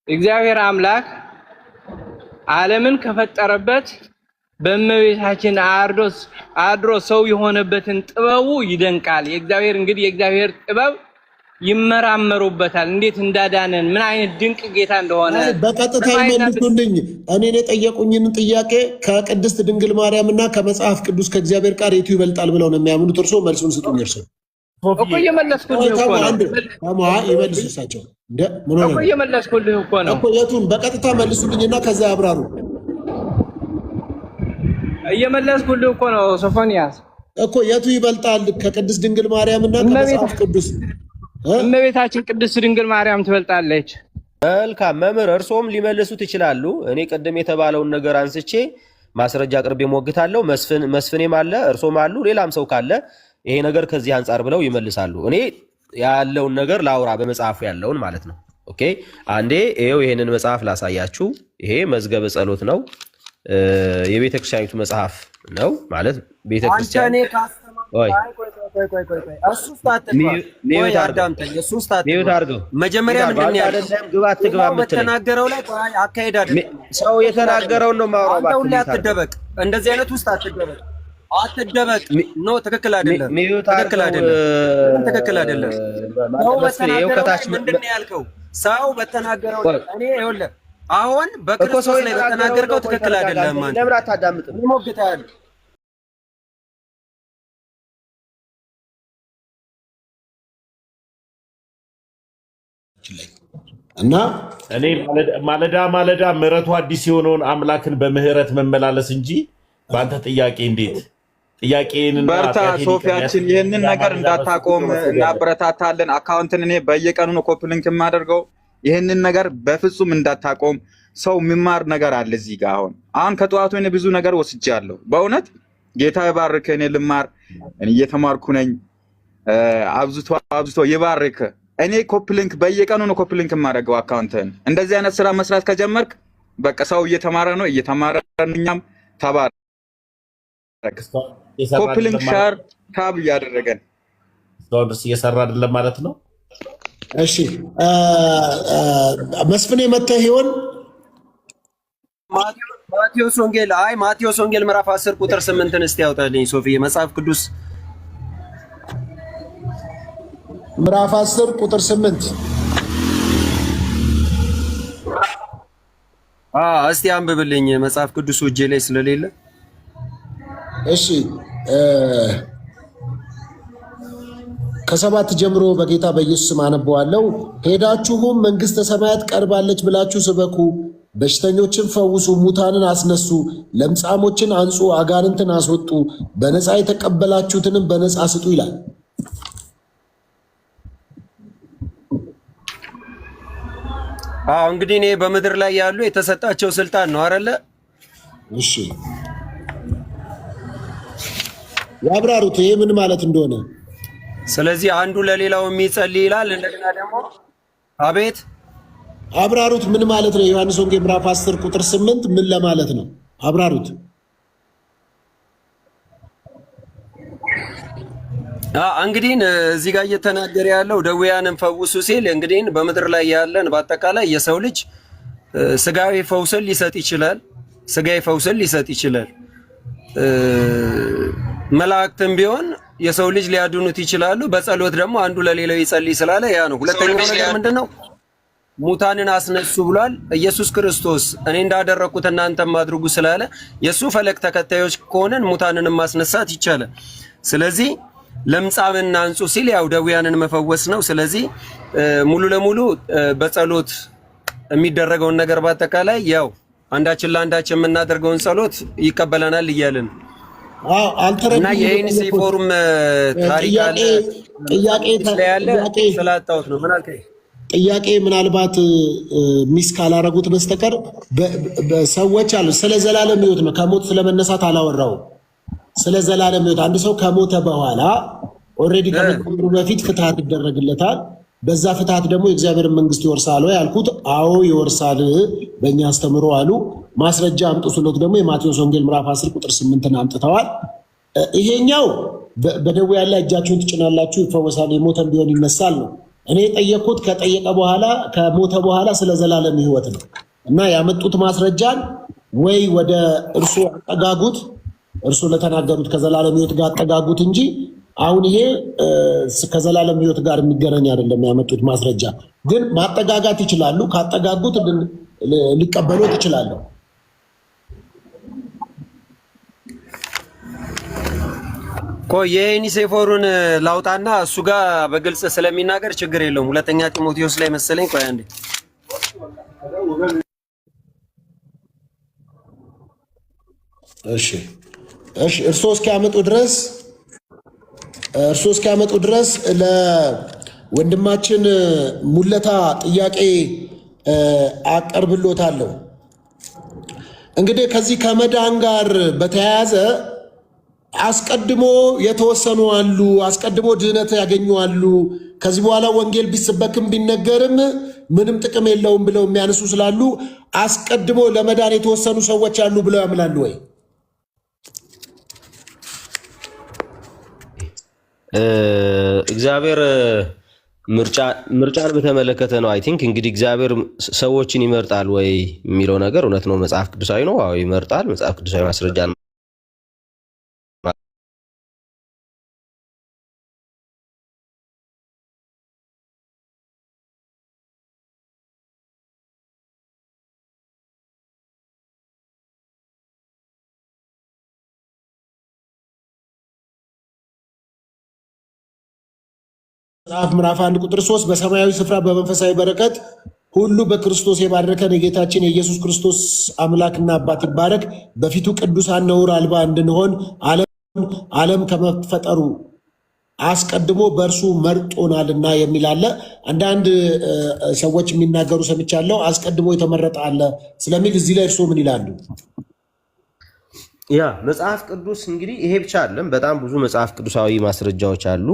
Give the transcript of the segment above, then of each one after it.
እግዚአብሔር አምላክ ዓለምን ከፈጠረበት በእመቤታችን አድሮ ሰው የሆነበትን ጥበቡ ይደንቃል። የእግዚአብሔር ጥበብ ይመራመሩበታል። እንዴት እንዳዳነን ምን አይነት ድንቅ ጌታ እንደሆነ በቀጥታ ይመልሱልኝ። እኔን የጠየቁኝን ጥያቄ ከቅድስት ድንግል ማርያምና ከመጽሐፍ ቅዱስ ከእግዚአብሔር ቃል የቱ ይበልጣል ብለው ነው የሚያምኑት? እርሶ መልሱን ስጡኝ። እርሶ እኮ እየመለስኩልህ እኮ ነው። ይመልሱ እሳቸው እኮ እየመለስኩልህ እኮ ነው። የቱን በቀጥታ መልሱልኝና ከዛ ያብራሩ። እየመለስኩልህ እኮ ነው ሶፎንያስ። እኮ የቱ ይበልጣል ከቅድስት ድንግል ማርያምና ከመጽሐፍ ቅዱስ? እመቤታችን ቅድስት ድንግል ማርያም ትበልጣለች። መልካም መምህር፣ እርሶም ሊመልሱት ይችላሉ። እኔ ቅድም የተባለውን ነገር አንስቼ ማስረጃ አቅርቤ ሞግታለሁ። መስፍኔም አለ፣ እርሶም አሉ፣ ሌላም ሰው ካለ ይሄ ነገር ከዚህ አንጻር ብለው ይመልሳሉ። እኔ ያለውን ነገር ላውራ፣ በመጽሐፉ ያለውን ማለት ነው። ኦኬ፣ አንዴ ይሄው ይሄንን መጽሐፍ ላሳያችሁ። ይሄ መዝገበ ጸሎት ነው፣ የቤተክርስቲያኒቱ መጽሐፍ ነው ማለት ቤተክርስቲያን መጀመሪያ ምንድን ያለው በተናገረው ላይ አካሄድ አይደለም። ሰው የተናገረውን ነው ማውራው። አትደበቅ፣ እንደዚህ አይነት ውስጥ አትደበቅ፣ አትደበቅ። ኖ ትክክል አይደለም፣ ትክክል አይደለም፣ ትክክል አይደለም። ሰው በተናገረው ምንድን ነው ያልከው? ሰው በተናገረው እኔ ይኸውልህ አሁን በክርስቶስ ላይ በተናገርከው ትክክል አይደለም። ማለት ለምን አታዳምጥም? ሞግታል እና እኔ ማለዳ ምሕረቱ አዲስ የሆነውን አምላክን በምህረት መመላለስ እንጂ በአንተ ጥያቄ እንዴት ጥያቄን በርታ ሶፊያችን፣ ይህንን ነገር እንዳታቆም እናበረታታለን። አካውንትን እኔ በየቀኑ ነው ኮፒ ሊንክ የማደርገው። ይህንን ነገር በፍጹም እንዳታቆም። ሰው የሚማር ነገር አለ እዚህ ጋር። አሁን ከጠዋቱ እኔ ብዙ ነገር ወስጃለሁ። በእውነት ጌታ ይባርክ። እኔ ልማር እየተማርኩ ነኝ። አብዝቶ ይባርክ። እኔ ኮፒ ሊንክ በየቀኑ ነው ኮፒ ሊንክ የማደርገው አካውንትን። እንደዚህ አይነት ስራ መስራት ከጀመርክ በቃ ሰው እየተማረ ነው፣ እኛም ተባረክ። ኮፒ ሊንክ ሻር ታብ እያደረገን እየሰራ አይደለም ማለት ነው። እሺ መስፍኔ መተህ ይሆን? ማቴዎስ ወንጌል ምዕራፍ 10 ቁጥር 8ን እስቲ ያውጣልኝ ሶፊዬ። መጽሐፍ ቅዱስ ምዕራፍ 10 ቁጥር 8 እስቲ አንብብልኝ። መጽሐፍ ቅዱስ እጄ ላይ ስለሌለ እሺ ከሰባት ጀምሮ በጌታ በኢየሱስ ስም አነበዋለሁ። ሄዳችሁም መንግሥተ ሰማያት ቀርባለች ብላችሁ ስበኩ፣ በሽተኞችን ፈውሱ፣ ሙታንን አስነሱ፣ ለምጻሞችን አንጹ፣ አጋንንትን አስወጡ፣ በነፃ የተቀበላችሁትንም በነፃ ስጡ ይላል። እንግዲህ እኔ በምድር ላይ ያሉ የተሰጣቸው ስልጣን ነው አይደለ? እሺ ያብራሩት ይሄ ምን ማለት እንደሆነ። ስለዚህ አንዱ ለሌላው የሚጸልይ ይላል። እንደገና ደግሞ አቤት አብራሩት ምን ማለት ነው? ዮሐንስ ወንጌል ምዕራፍ 10 ቁጥር 8 ምን ለማለት ነው? አብራሩት። እንግዲህ እዚህ ጋር እየተናገረ ያለው ደዌያንን ፈውሱ ሲል እንግዲህ በምድር ላይ ያለን በአጠቃላይ የሰው ልጅ ስጋዊ ፈውስን ሊሰጥ ይችላል። ስጋዊ ፈውስን ሊሰጥ ይችላል። መላእክትም ቢሆን የሰው ልጅ ሊያድኑት ይችላሉ። በጸሎት ደግሞ አንዱ ለሌላው ይጸልይ ስላለ ያ ነው። ሁለተኛው ነገር ምንድነው? ሙታንን አስነሱ ብሏል ኢየሱስ ክርስቶስ። እኔ እንዳደረኩት እናንተም አድርጉ ስላለ የሱ ፈለግ ተከታዮች ከሆነን ሙታንንም ማስነሳት ይቻላል። ስለዚህ ለምጻምና አንጹ ሲል ያው ደዌያንን መፈወስ ነው። ስለዚህ ሙሉ ለሙሉ በጸሎት የሚደረገውን ነገር በአጠቃላይ ያው አንዳችን ለአንዳችን የምናደርገውን ጸሎት ይቀበለናል እያልን እና የኤንሲ ፎርም ታሪክ አለ። ጥያቄ ስላጣሁት ነው። ምን አልከኝ? ጥያቄ ምናልባት ሚስ ካላረጉት በስተቀር ሰዎች አሉ። ስለ ዘላለም ሕይወት ነው፣ ከሞት ስለመነሳት አላወራውም። ስለ ዘላለም ሕይወት አንድ ሰው ከሞተ በኋላ ኦልሬዲ ከመቃብሩ በፊት ፍትሐት ይደረግለታል። በዛ ፍትሐት ደግሞ የእግዚአብሔርን መንግስት ይወርሳል ወይ አልኩት። አዎ ይወርሳል በእኛ አስተምሮ አሉ። ማስረጃ አምጡ ስሎት ደግሞ የማቴዎስ ወንጌል ምዕራፍ 10 ቁጥር 8ን አምጥተዋል። ይሄኛው በደዌ ያለ እጃችሁን ትጭናላችሁ ይፈወሳል፣ የሞተን ቢሆን ይነሳል ነው። እኔ የጠየቅኩት ከጠየቀ በኋላ ከሞተ በኋላ ስለ ዘላለም ሕይወት ነው እና ያመጡት ማስረጃን ወይ ወደ እርሱ አጠጋጉት፣ እርሱ ለተናገሩት ከዘላለም ሕይወት ጋር አጠጋጉት እንጂ አሁን ይሄ ከዘላለም ሕይወት ጋር የሚገናኝ አይደለም። ያመጡት ማስረጃ ግን ማጠጋጋት ይችላሉ። ካጠጋጉት ሊቀበሉት ይችላሉ። የዩኒሴፎሩን ላውጣና እሱ ጋር በግልጽ ስለሚናገር ችግር የለውም። ሁለተኛ ጢሞቴዎስ ላይ መሰለኝ። ቆይ አንዴ እሺ እርሶ እስኪያመጡ ድረስ ለወንድማችን ሙለታ ጥያቄ አቀርብሎታለሁ። እንግዲህ ከዚህ ከመዳን ጋር በተያያዘ አስቀድሞ የተወሰኑ አሉ፣ አስቀድሞ ድህነት ያገኙ አሉ። ከዚህ በኋላ ወንጌል ቢሰበክም ቢነገርም ምንም ጥቅም የለውም ብለው የሚያነሱ ስላሉ አስቀድሞ ለመዳን የተወሰኑ ሰዎች አሉ ብለው ያምናሉ ወይ? እግዚአብሔር ምርጫን በተመለከተ ነው። አይ ቲንክ እንግዲህ እግዚአብሔር ሰዎችን ይመርጣል ወይ የሚለው ነገር እውነት ነው፣ መጽሐፍ ቅዱሳዊ ነው። አዎ ይመርጣል። መጽሐፍ ቅዱሳዊ ማስረጃ ነው። መጽሐፍ ምዕራፍ 1 ቁጥር 3 በሰማያዊ ስፍራ በመንፈሳዊ በረከት ሁሉ በክርስቶስ የባረከን የጌታችን የኢየሱስ ክርስቶስ አምላክና አባት ይባረክ። በፊቱ ቅዱሳን ነውር አልባ እንድንሆን ዓለም ከመፈጠሩ አስቀድሞ በእርሱ መርጦናልና የሚል አለ። አንዳንድ ሰዎች የሚናገሩ ሰምቻለሁ። አስቀድሞ የተመረጠ አለ ስለሚል እዚህ ላይ እርስዎ ምን ይላሉ? ያ መጽሐፍ ቅዱስ እንግዲህ ይሄ ብቻ አይደለም፣ በጣም ብዙ መጽሐፍ ቅዱሳዊ ማስረጃዎች አሉ።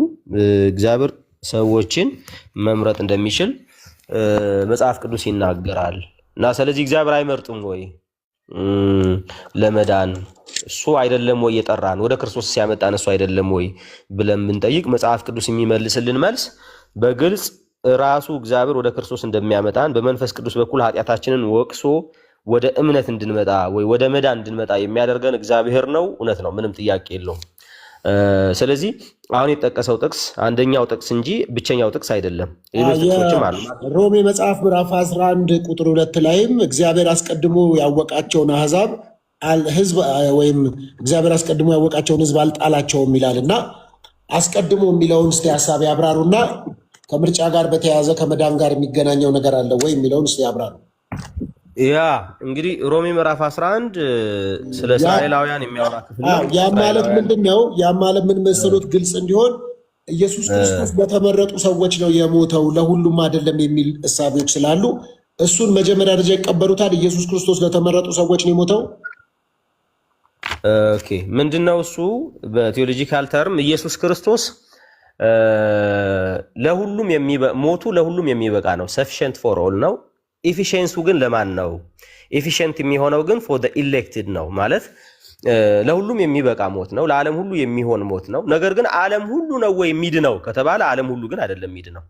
እግዚአብሔር ሰዎችን መምረጥ እንደሚችል መጽሐፍ ቅዱስ ይናገራል። እና ስለዚህ እግዚአብሔር አይመርጥም ወይ ለመዳን? እሱ አይደለም ወይ የጠራን? ወደ ክርስቶስ ሲያመጣን እሱ አይደለም ወይ ብለን ብንጠይቅ መጽሐፍ ቅዱስ የሚመልስልን መልስ በግልጽ ራሱ እግዚአብሔር ወደ ክርስቶስ እንደሚያመጣን በመንፈስ ቅዱስ በኩል ኃጢአታችንን ወቅሶ ወደ እምነት እንድንመጣ ወይ ወደ መዳን እንድንመጣ የሚያደርገን እግዚአብሔር ነው። እውነት ነው፣ ምንም ጥያቄ የለውም። ስለዚህ አሁን የተጠቀሰው ጥቅስ አንደኛው ጥቅስ እንጂ ብቸኛው ጥቅስ አይደለም። ሌሎች ጥቅሶችም አሉ። ሮሜ መጽሐፍ ምዕራፍ 11 ቁጥር 2 ላይም እግዚአብሔር አስቀድሞ ያወቃቸውን አሕዛብ ህዝብ ወይም እግዚአብሔር አስቀድሞ ያወቃቸውን ህዝብ አልጣላቸውም ይላል እና አስቀድሞ የሚለውን እስቲ ሀሳብ ያብራሩና ከምርጫ ጋር በተያያዘ ከመዳን ጋር የሚገናኘው ነገር አለ ወይ የሚለውን እስቲ ያብራሩ። ያ እንግዲህ ሮሜ ምዕራፍ 11 ስለ እስራኤላውያን የሚያወራ ክፍል ነው። ያ ማለት ምንድነው? ያ ማለት ምን መሰሉት? ግልጽ እንዲሆን ኢየሱስ ክርስቶስ በተመረጡ ሰዎች ነው የሞተው ለሁሉም አይደለም የሚል እሳቤዎች ስላሉ እሱን መጀመሪያ ደረጃ ይቀበሉታል። ኢየሱስ ክርስቶስ ለተመረጡ ሰዎች ነው የሞተው። ኦኬ፣ ምንድነው እሱ? በቴዎሎጂካል ተርም ኢየሱስ ክርስቶስ ለሁሉም ሞቱ ለሁሉም የሚበቃ ነው። ሰፊሽንት ፎር ኦል ነው። ኤፊሽንሱ ግን ለማን ነው? ኤፊሽንት የሚሆነው ግን ፎር ዘ ኢሌክትድ ነው። ማለት ለሁሉም የሚበቃ ሞት ነው፣ ለዓለም ሁሉ የሚሆን ሞት ነው። ነገር ግን ዓለም ሁሉ ነው ወይ የሚድነው ከተባለ ዓለም ሁሉ ግን አይደለም የሚድነው።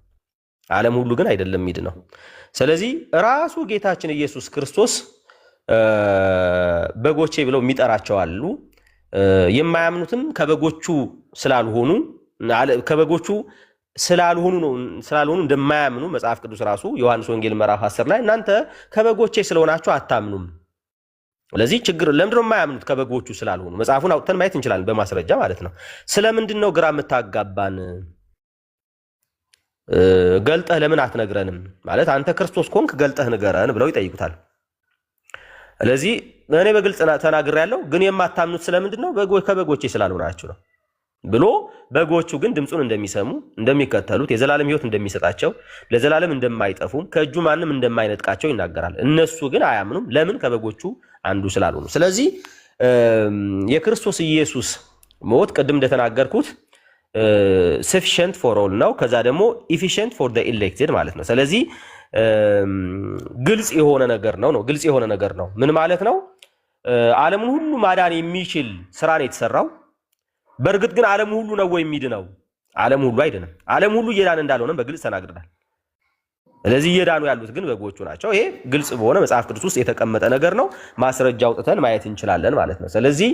ዓለም ሁሉ ግን አይደለም የሚድነው። ስለዚህ ራሱ ጌታችን ኢየሱስ ክርስቶስ በጎቼ ብለው የሚጠራቸው አሉ። የማያምኑትም ከበጎቹ ስላልሆኑ ስላልሆኑ እንደማያምኑ መጽሐፍ ቅዱስ ራሱ ዮሐንስ ወንጌል ምዕራፍ 10 ላይ እናንተ ከበጎቼ ስለሆናችሁ አታምኑም። ስለዚህ ችግር ለምንድነው የማያምኑት? ከበጎቹ ስላልሆኑ። መጽሐፉን አውጥተን ማየት እንችላለን በማስረጃ ማለት ነው። ስለምንድን ነው ግራ የምታጋባን? ገልጠህ ለምን አትነግረንም? ማለት አንተ ክርስቶስ ኮንክ ገልጠህ ንገረን ብለው ይጠይቁታል። ስለዚህ እኔ በግልጽ ተናግሬያለሁ፣ ግን የማታምኑት ስለምንድን ነው? ከበጎቼ ስላልሆናችሁ ነው ብሎ በጎቹ ግን ድምፁን እንደሚሰሙ እንደሚከተሉት የዘላለም ሕይወት እንደሚሰጣቸው ለዘላለም እንደማይጠፉም ከእጁ ማንም እንደማይነጥቃቸው ይናገራል። እነሱ ግን አያምኑም። ለምን? ከበጎቹ አንዱ ስላልሆኑ። ስለዚህ የክርስቶስ ኢየሱስ ሞት ቅድም እንደተናገርኩት ሰፊሽንት ፎር ኦል ነው። ከዛ ደግሞ ኢፊሽንት ፎር ዘ ኢሌክትድ ማለት ነው። ስለዚህ ግልጽ የሆነ ነገር ነው። ግልጽ የሆነ ነገር ነው። ምን ማለት ነው? ዓለምን ሁሉ ማዳን የሚችል ስራ ነው የተሰራው። በእርግጥ ግን ዓለም ሁሉ ነው ወይ የሚድነው? ዓለም ሁሉ አይድንም። ዓለም ሁሉ እየዳነ እንዳልሆነ በግልጽ ተናግረናል። ስለዚህ እየዳኑ ያሉት ግን በጎቹ ናቸው። ይሄ ግልጽ በሆነ መጽሐፍ ቅዱስ ውስጥ የተቀመጠ ነገር ነው። ማስረጃ አውጥተን ማየት እንችላለን ማለት ነው። ስለዚህ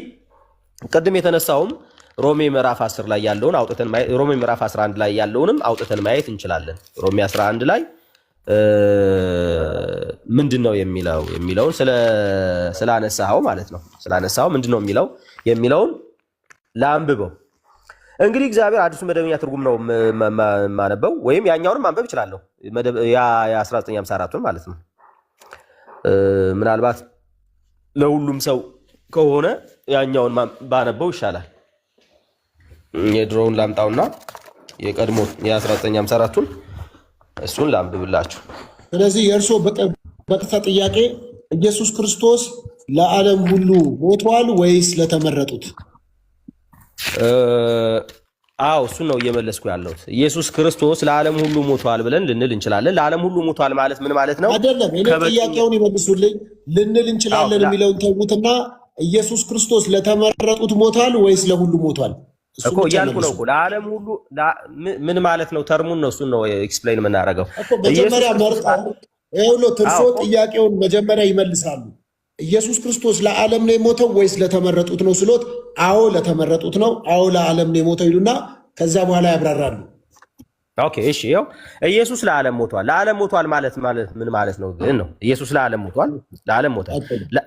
ቅድም የተነሳውም ሮሜ ምዕራፍ 10 ላይ ያለውን አውጥተን ሮሜ ምዕራፍ 11 ላይ ያለውንም አውጥተን ማየት እንችላለን። ሮሜ 11 ላይ ምንድነው የሚለውን ስላነሳው ማለት ነው። ስላነሳው ምንድነው የሚለውን ላንብበው። እንግዲህ እግዚአብሔር አዲሱ መደበኛ ትርጉም ነው ማነበው፣ ወይም ያኛውንም ማንበብ እችላለሁ። ያ የ1954ቱን ማለት ነው። ምናልባት ለሁሉም ሰው ከሆነ ያኛውን ባነበው ይሻላል። የድሮውን ላምጣውና የቀድሞ የ1954ቱን እሱን ላንብብላችሁ። ስለዚህ የእርሶ በቀጥታ ጥያቄ ኢየሱስ ክርስቶስ ለዓለም ሁሉ ሞቷል ወይስ ለተመረጡት? አዎ እሱን ነው እየመለስኩ ያለሁት። ኢየሱስ ክርስቶስ ለዓለም ሁሉ ሞቷል ብለን ልንል እንችላለን። ለዓለም ሁሉ ሞቷል ማለት ምን ማለት ነው? አይደለም። እኔ ጥያቄውን ይመልሱልኝ። ልንል እንችላለን የሚለውን ተዉትና ኢየሱስ ክርስቶስ ለተመረጡት ሞቷል ወይስ ለሁሉ ሞቷል እኮ እያልኩ ነው። ለዓለም ሁሉ ምን ማለት ነው? ተርሙን ነው እሱን ነው ኤክስፕሌን የምናደርገው። መጀመሪያ እርሶ ጥያቄውን መጀመሪያ ይመልሳሉ። ኢየሱስ ክርስቶስ ለዓለም ነው የሞተው ወይስ ለተመረጡት ነው ስሎት፣ አዎ ለተመረጡት ነው፣ አዎ ለዓለም ነው የሞተው ይሉና ከዛ በኋላ ያብራራሉ። ኦኬ እሺ፣ ያው ኢየሱስ ለዓለም ሞቷል። ለዓለም ሞቷል ማለት ምን ማለት ነው ግን ነው? ኢየሱስ ለዓለም ሞቷል፣ ለዓለም ሞተ።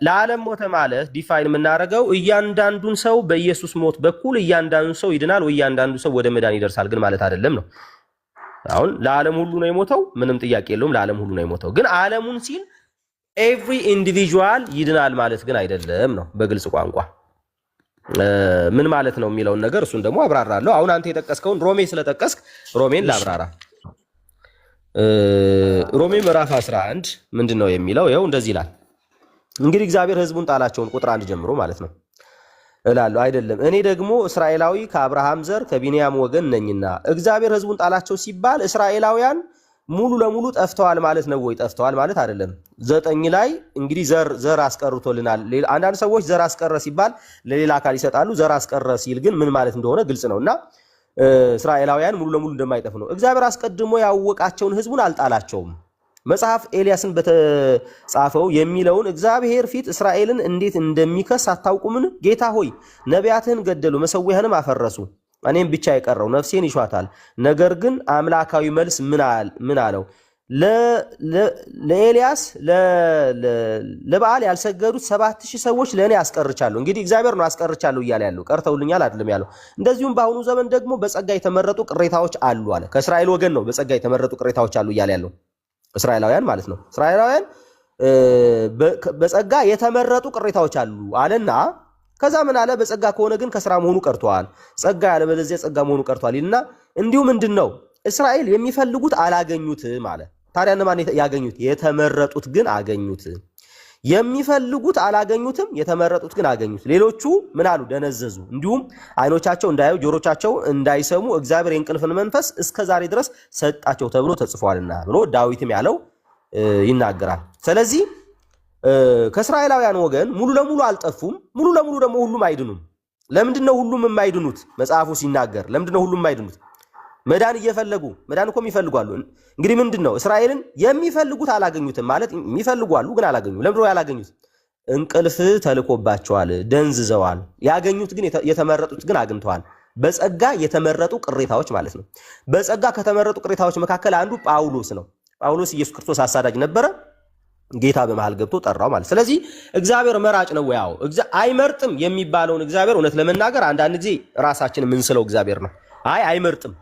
ለዓለም ሞተ ማለት ዲፋይን የምናደርገው እያንዳንዱን ሰው በኢየሱስ ሞት በኩል እያንዳንዱ ሰው ይድናል ወይ እያንዳንዱ ሰው ወደ መዳን ይደርሳል ግን ማለት አይደለም ነው። አሁን ለዓለም ሁሉ ነው የሞተው፣ ምንም ጥያቄ የለውም። ለዓለም ሁሉ ነው የሞተው፣ ግን ዓለሙን ሲል ኤቭሪ ኢንዲቪጁዋል ይድናል ማለት ግን አይደለም ነው በግልጽ ቋንቋ። ምን ማለት ነው የሚለውን ነገር እሱን ደግሞ አብራራለሁ። አሁን አንተ የጠቀስከውን ሮሜ ስለጠቀስክ ሮሜን ላብራራ። ሮሜ ምዕራፍ 11 ምንድን ነው የሚለው? ይኸው እንደዚህ ይላል። እንግዲህ እግዚአብሔር ሕዝቡን ጣላቸውን ቁጥር 1 ጀምሮ ማለት ነው እላለሁ አይደለም፣ እኔ ደግሞ እስራኤላዊ ከአብርሃም ዘር ከቢንያም ወገን ነኝና። እግዚአብሔር ሕዝቡን ጣላቸው ሲባል እስራኤላውያን ሙሉ ለሙሉ ጠፍተዋል ማለት ነው ወይ? ጠፍተዋል ማለት አይደለም። 9 ላይ እንግዲህ ዘር አስቀርቶልናል። አንዳንድ ሰዎች ዘር አስቀረ ሲባል ለሌላ አካል ይሰጣሉ። ዘር አስቀረ ሲል ግን ምን ማለት እንደሆነ ግልጽ ነውና እስራኤላውያን ሙሉ ለሙሉ እንደማይጠፉ ነው። እግዚአብሔር አስቀድሞ ያወቃቸውን ህዝቡን አልጣላቸውም። መጽሐፍ ኤልያስን በተጻፈው የሚለውን እግዚአብሔር ፊት እስራኤልን እንዴት እንደሚከስ አታውቁምን? ጌታ ሆይ ነቢያትህን ገደሉ፣ መሠዊያህንም አፈረሱ፣ እኔም ብቻ የቀረው ነፍሴን ይሿታል። ነገር ግን አምላካዊ መልስ ምን አለው? ለኤልያስ ለበዓል ያልሰገዱት 7000 ሰዎች ለእኔ አስቀርቻለሁ። እንግዲህ እግዚአብሔር ነው አስቀርቻለሁ እያለ ያለው፣ ቀርተውልኛል አይደለም ያለው። እንደዚሁም በአሁኑ ዘመን ደግሞ በጸጋ የተመረጡ ቅሬታዎች አሉ አለ። ከእስራኤል ወገን ነው በጸጋ የተመረጡ ቅሬታዎች አሉ እያለ ያለው፣ እስራኤላውያን ማለት ነው። እስራኤላውያን በጸጋ የተመረጡ ቅሬታዎች አሉ አለና ከዛ ምን አለ? በጸጋ ከሆነ ግን ከስራ መሆኑ ቀርቷል፣ ጸጋ ያለበለዚያ ጸጋ መሆኑ ቀርቷል ይልና እንዲሁ ምንድነው እስራኤል የሚፈልጉት አላገኙትም አለ። ታዲያ እነማን ያገኙት? የተመረጡት ግን አገኙት። የሚፈልጉት አላገኙትም፣ የተመረጡት ግን አገኙት። ሌሎቹ ምን አሉ? ደነዘዙ። እንዲሁም አይኖቻቸው እንዳያዩ ጆሮቻቸው እንዳይሰሙ እግዚአብሔር የእንቅልፍን መንፈስ እስከ ዛሬ ድረስ ሰጣቸው ተብሎ ተጽፏልና ብሎ ዳዊትም ያለው ይናገራል። ስለዚህ ከእስራኤላውያን ወገን ሙሉ ለሙሉ አልጠፉም፣ ሙሉ ለሙሉ ደግሞ ሁሉም አይድኑም። ለምንድነው ሁሉም የማይድኑት? መጽሐፉ ሲናገር ለምንድነው ሁሉም የማይድኑት? መዳን እየፈለጉ መዳን እኮ የሚፈልጓሉ። እንግዲህ ምንድነው እስራኤልን የሚፈልጉት አላገኙትም ማለት የሚፈልጉ አሉ ግን አላገኙም። ለምንድነው ያላገኙት? እንቅልፍ ተልኮባቸዋል፣ ደንዝዘዋል። ያገኙት ግን የተመረጡት ግን አግኝተዋል። በጸጋ የተመረጡ ቅሬታዎች ማለት ነው። በጸጋ ከተመረጡ ቅሬታዎች መካከል አንዱ ጳውሎስ ነው። ጳውሎስ ኢየሱስ ክርስቶስ አሳዳጅ ነበረ። ጌታ በመሃል ገብቶ ጠራው ማለት። ስለዚህ እግዚአብሔር መራጭ ነው። ያው አይመርጥም የሚባለውን እግዚአብሔር እውነት ለመናገር አንዳንድ ጊዜ ራሳችን የምንስለው እግዚአብሔር ነው። አይመርጥም፣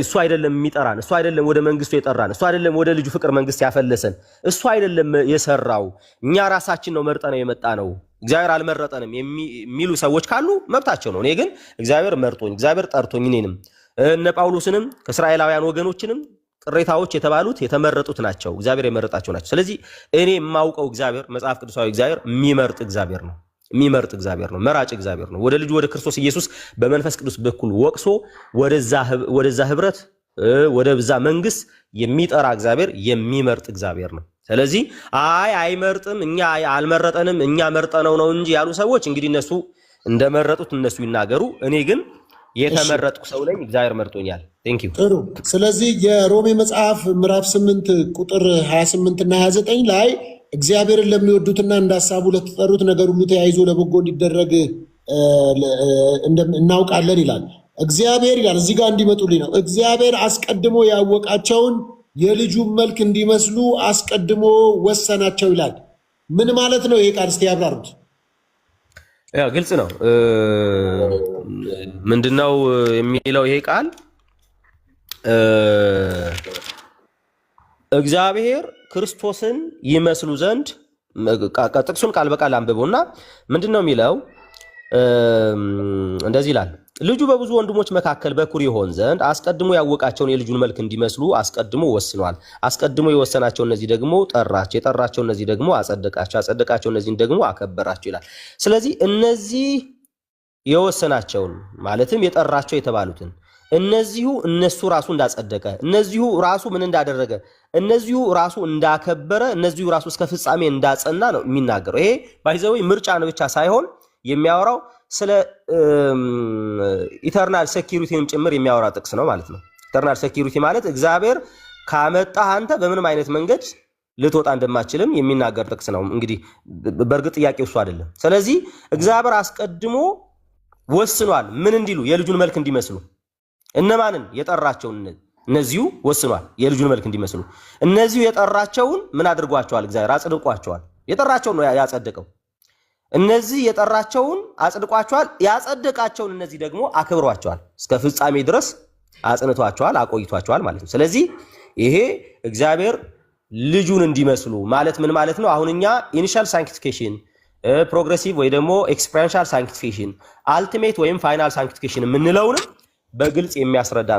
እሱ አይደለም የሚጠራን፣ እሱ አይደለም ወደ መንግስቱ የጠራን፣ እሱ አይደለም ወደ ልጁ ፍቅር መንግስት ያፈለሰን፣ እሱ አይደለም የሰራው፣ እኛ ራሳችን ነው መርጠነው የመጣ ነው፣ እግዚአብሔር አልመረጠንም የሚሉ ሰዎች ካሉ መብታቸው ነው። እኔ ግን እግዚአብሔር መርጦኝ፣ እግዚአብሔር ጠርቶኝ እኔንም እነ ጳውሎስንም ከእስራኤላውያን ወገኖችንም ቅሬታዎች የተባሉት የተመረጡት ናቸው፣ እግዚአብሔር የመረጣቸው ናቸው። ስለዚህ እኔ የማውቀው እግዚአብሔር መጽሐፍ ቅዱሳዊ እግዚአብሔር የሚመርጥ እግዚአብሔር ነው፣ የሚመርጥ እግዚአብሔር ነው፣ መራጭ እግዚአብሔር ነው። ወደ ልጁ ወደ ክርስቶስ ኢየሱስ በመንፈስ ቅዱስ በኩል ወቅሶ ወደዛ ህብረት ወደዛ መንግስት የሚጠራ እግዚአብሔር የሚመርጥ እግዚአብሔር ነው። ስለዚህ አይመርጥም፣ እኛ አልመረጠንም፣ እኛ መርጠነው ነው እንጂ ያሉ ሰዎች እንግዲህ እነሱ እንደመረጡት እነሱ ይናገሩ። እኔ ግን የተመረጥኩ ሰው ነኝ፣ እግዚአብሔር መርጦኛል። ቴንክ ዩ። ጥሩ። ስለዚህ የሮሜ መጽሐፍ ምዕራፍ 8 ቁጥር 28 እና 29 ላይ እግዚአብሔርን ለሚወዱትና እንደ ሐሳቡ ለተጠሩት ነገር ሁሉ ተያይዞ ለበጎ እንዲደረግ እናውቃለን ይላል። እግዚአብሔር ይላል እዚህ ጋር እንዲመጡልኝ ነው። እግዚአብሔር አስቀድሞ ያወቃቸውን የልጁን መልክ እንዲመስሉ አስቀድሞ ወሰናቸው ይላል። ምን ማለት ነው ይሄ ቃል? እስቲ ያብራሩት። ግልጽ ነው። ምንድነው የሚለው ይሄ ቃል? እግዚአብሔር ክርስቶስን ይመስሉ ዘንድ ጥቅሱን ቃል በቃል አንብበውና ምንድነው የሚለው? እንደዚህ ይላል፣ ልጁ በብዙ ወንድሞች መካከል በኩር ይሆን ዘንድ አስቀድሞ ያወቃቸውን የልጁን መልክ እንዲመስሉ አስቀድሞ ወስኗል። አስቀድሞ የወሰናቸው እነዚህ ደግሞ ጠራቸው፣ የጠራቸው እነዚህ ደግሞ አጸደቃቸው፣ ያጸደቃቸው እነዚህን ደግሞ አከበራቸው ይላል። ስለዚህ እነዚህ የወሰናቸውን ማለትም የጠራቸው የተባሉትን እነዚሁ እነሱ ራሱ እንዳጸደቀ፣ እነዚሁ ራሱ ምን እንዳደረገ፣ እነዚሁ ራሱ እንዳከበረ፣ እነዚሁ ራሱ እስከ ፍጻሜ እንዳጸና ነው የሚናገረው። ይሄ ባይዘው ምርጫ ነው ብቻ ሳይሆን የሚያወራው ስለ ኢተርናል ሴኪሪቲንም ጭምር የሚያወራ ጥቅስ ነው ማለት ነው። ኢተርናል ሴኪሪቲ ማለት እግዚአብሔር ካመጣህ አንተ በምንም አይነት መንገድ ልትወጣ እንደማችልም የሚናገር ጥቅስ ነው። እንግዲህ በእርግጥ ጥያቄው እሱ አይደለም። ስለዚህ እግዚአብሔር አስቀድሞ ወስኗል ምን እንዲሉ? የልጁን መልክ እንዲመስሉ። እነማንን? የጠራቸውን እነዚሁ ወስኗል የልጁን መልክ እንዲመስሉ። እነዚሁ የጠራቸውን ምን አድርጓቸዋል? እግዚአብሔር አጽድቋቸዋል። የጠራቸውን ነው ያጸደቀው። እነዚህ የጠራቸውን አጽድቋቸዋል፣ ያጸደቃቸውን እነዚህ ደግሞ አክብሯቸዋል፣ እስከ ፍጻሜ ድረስ አጽንቷቸዋል፣ አቆይቷቸዋል ማለት ነው። ስለዚህ ይሄ እግዚአብሔር ልጁን እንዲመስሉ ማለት ምን ማለት ነው? አሁን እኛ ኢኒሻል ሳንክቲፊኬሽን፣ ፕሮግሬሲቭ ወይ ደግሞ ኤክስፔሪንሻል ሳንክቲፊኬሽን፣ አልቲሜት ወይም ፋይናል ሳንክቲፊኬሽን የምንለውንም በግልጽ የሚያስረዳ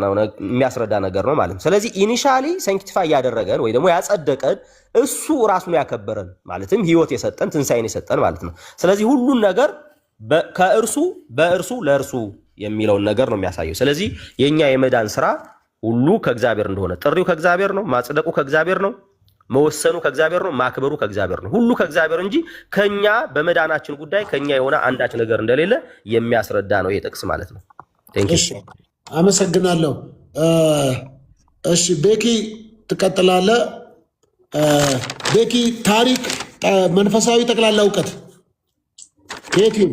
ነገር ነው ማለት ነው። ስለዚህ ኢኒሻሊ ሳንክቲፋይ ያደረገን ወይ ደግሞ ያጸደቀን እሱ ራሱን ያከበረን ማለትም ህይወት የሰጠን ትንሣኤን የሰጠን ማለት ነው። ስለዚህ ሁሉን ነገር ከእርሱ በእርሱ ለእርሱ የሚለውን ነገር ነው የሚያሳየው። ስለዚህ የኛ የመዳን ስራ ሁሉ ከእግዚአብሔር እንደሆነ፣ ጥሪው ከእግዚአብሔር ነው፣ ማጽደቁ ከእግዚአብሔር ነው፣ መወሰኑ ከእግዚአብሔር ነው፣ ማክበሩ ከእግዚአብሔር ነው። ሁሉ ከእግዚአብሔር እንጂ ከኛ በመዳናችን ጉዳይ ከኛ የሆነ አንዳች ነገር እንደሌለ የሚያስረዳ ነው ይሄ ጥቅስ ማለት ነው። አመሰግናለሁ። እሺ ቤኪ ትቀጥላለህ። ቤኪ ታሪክ፣ መንፈሳዊ ጠቅላላ እውቀት ከየት ነው?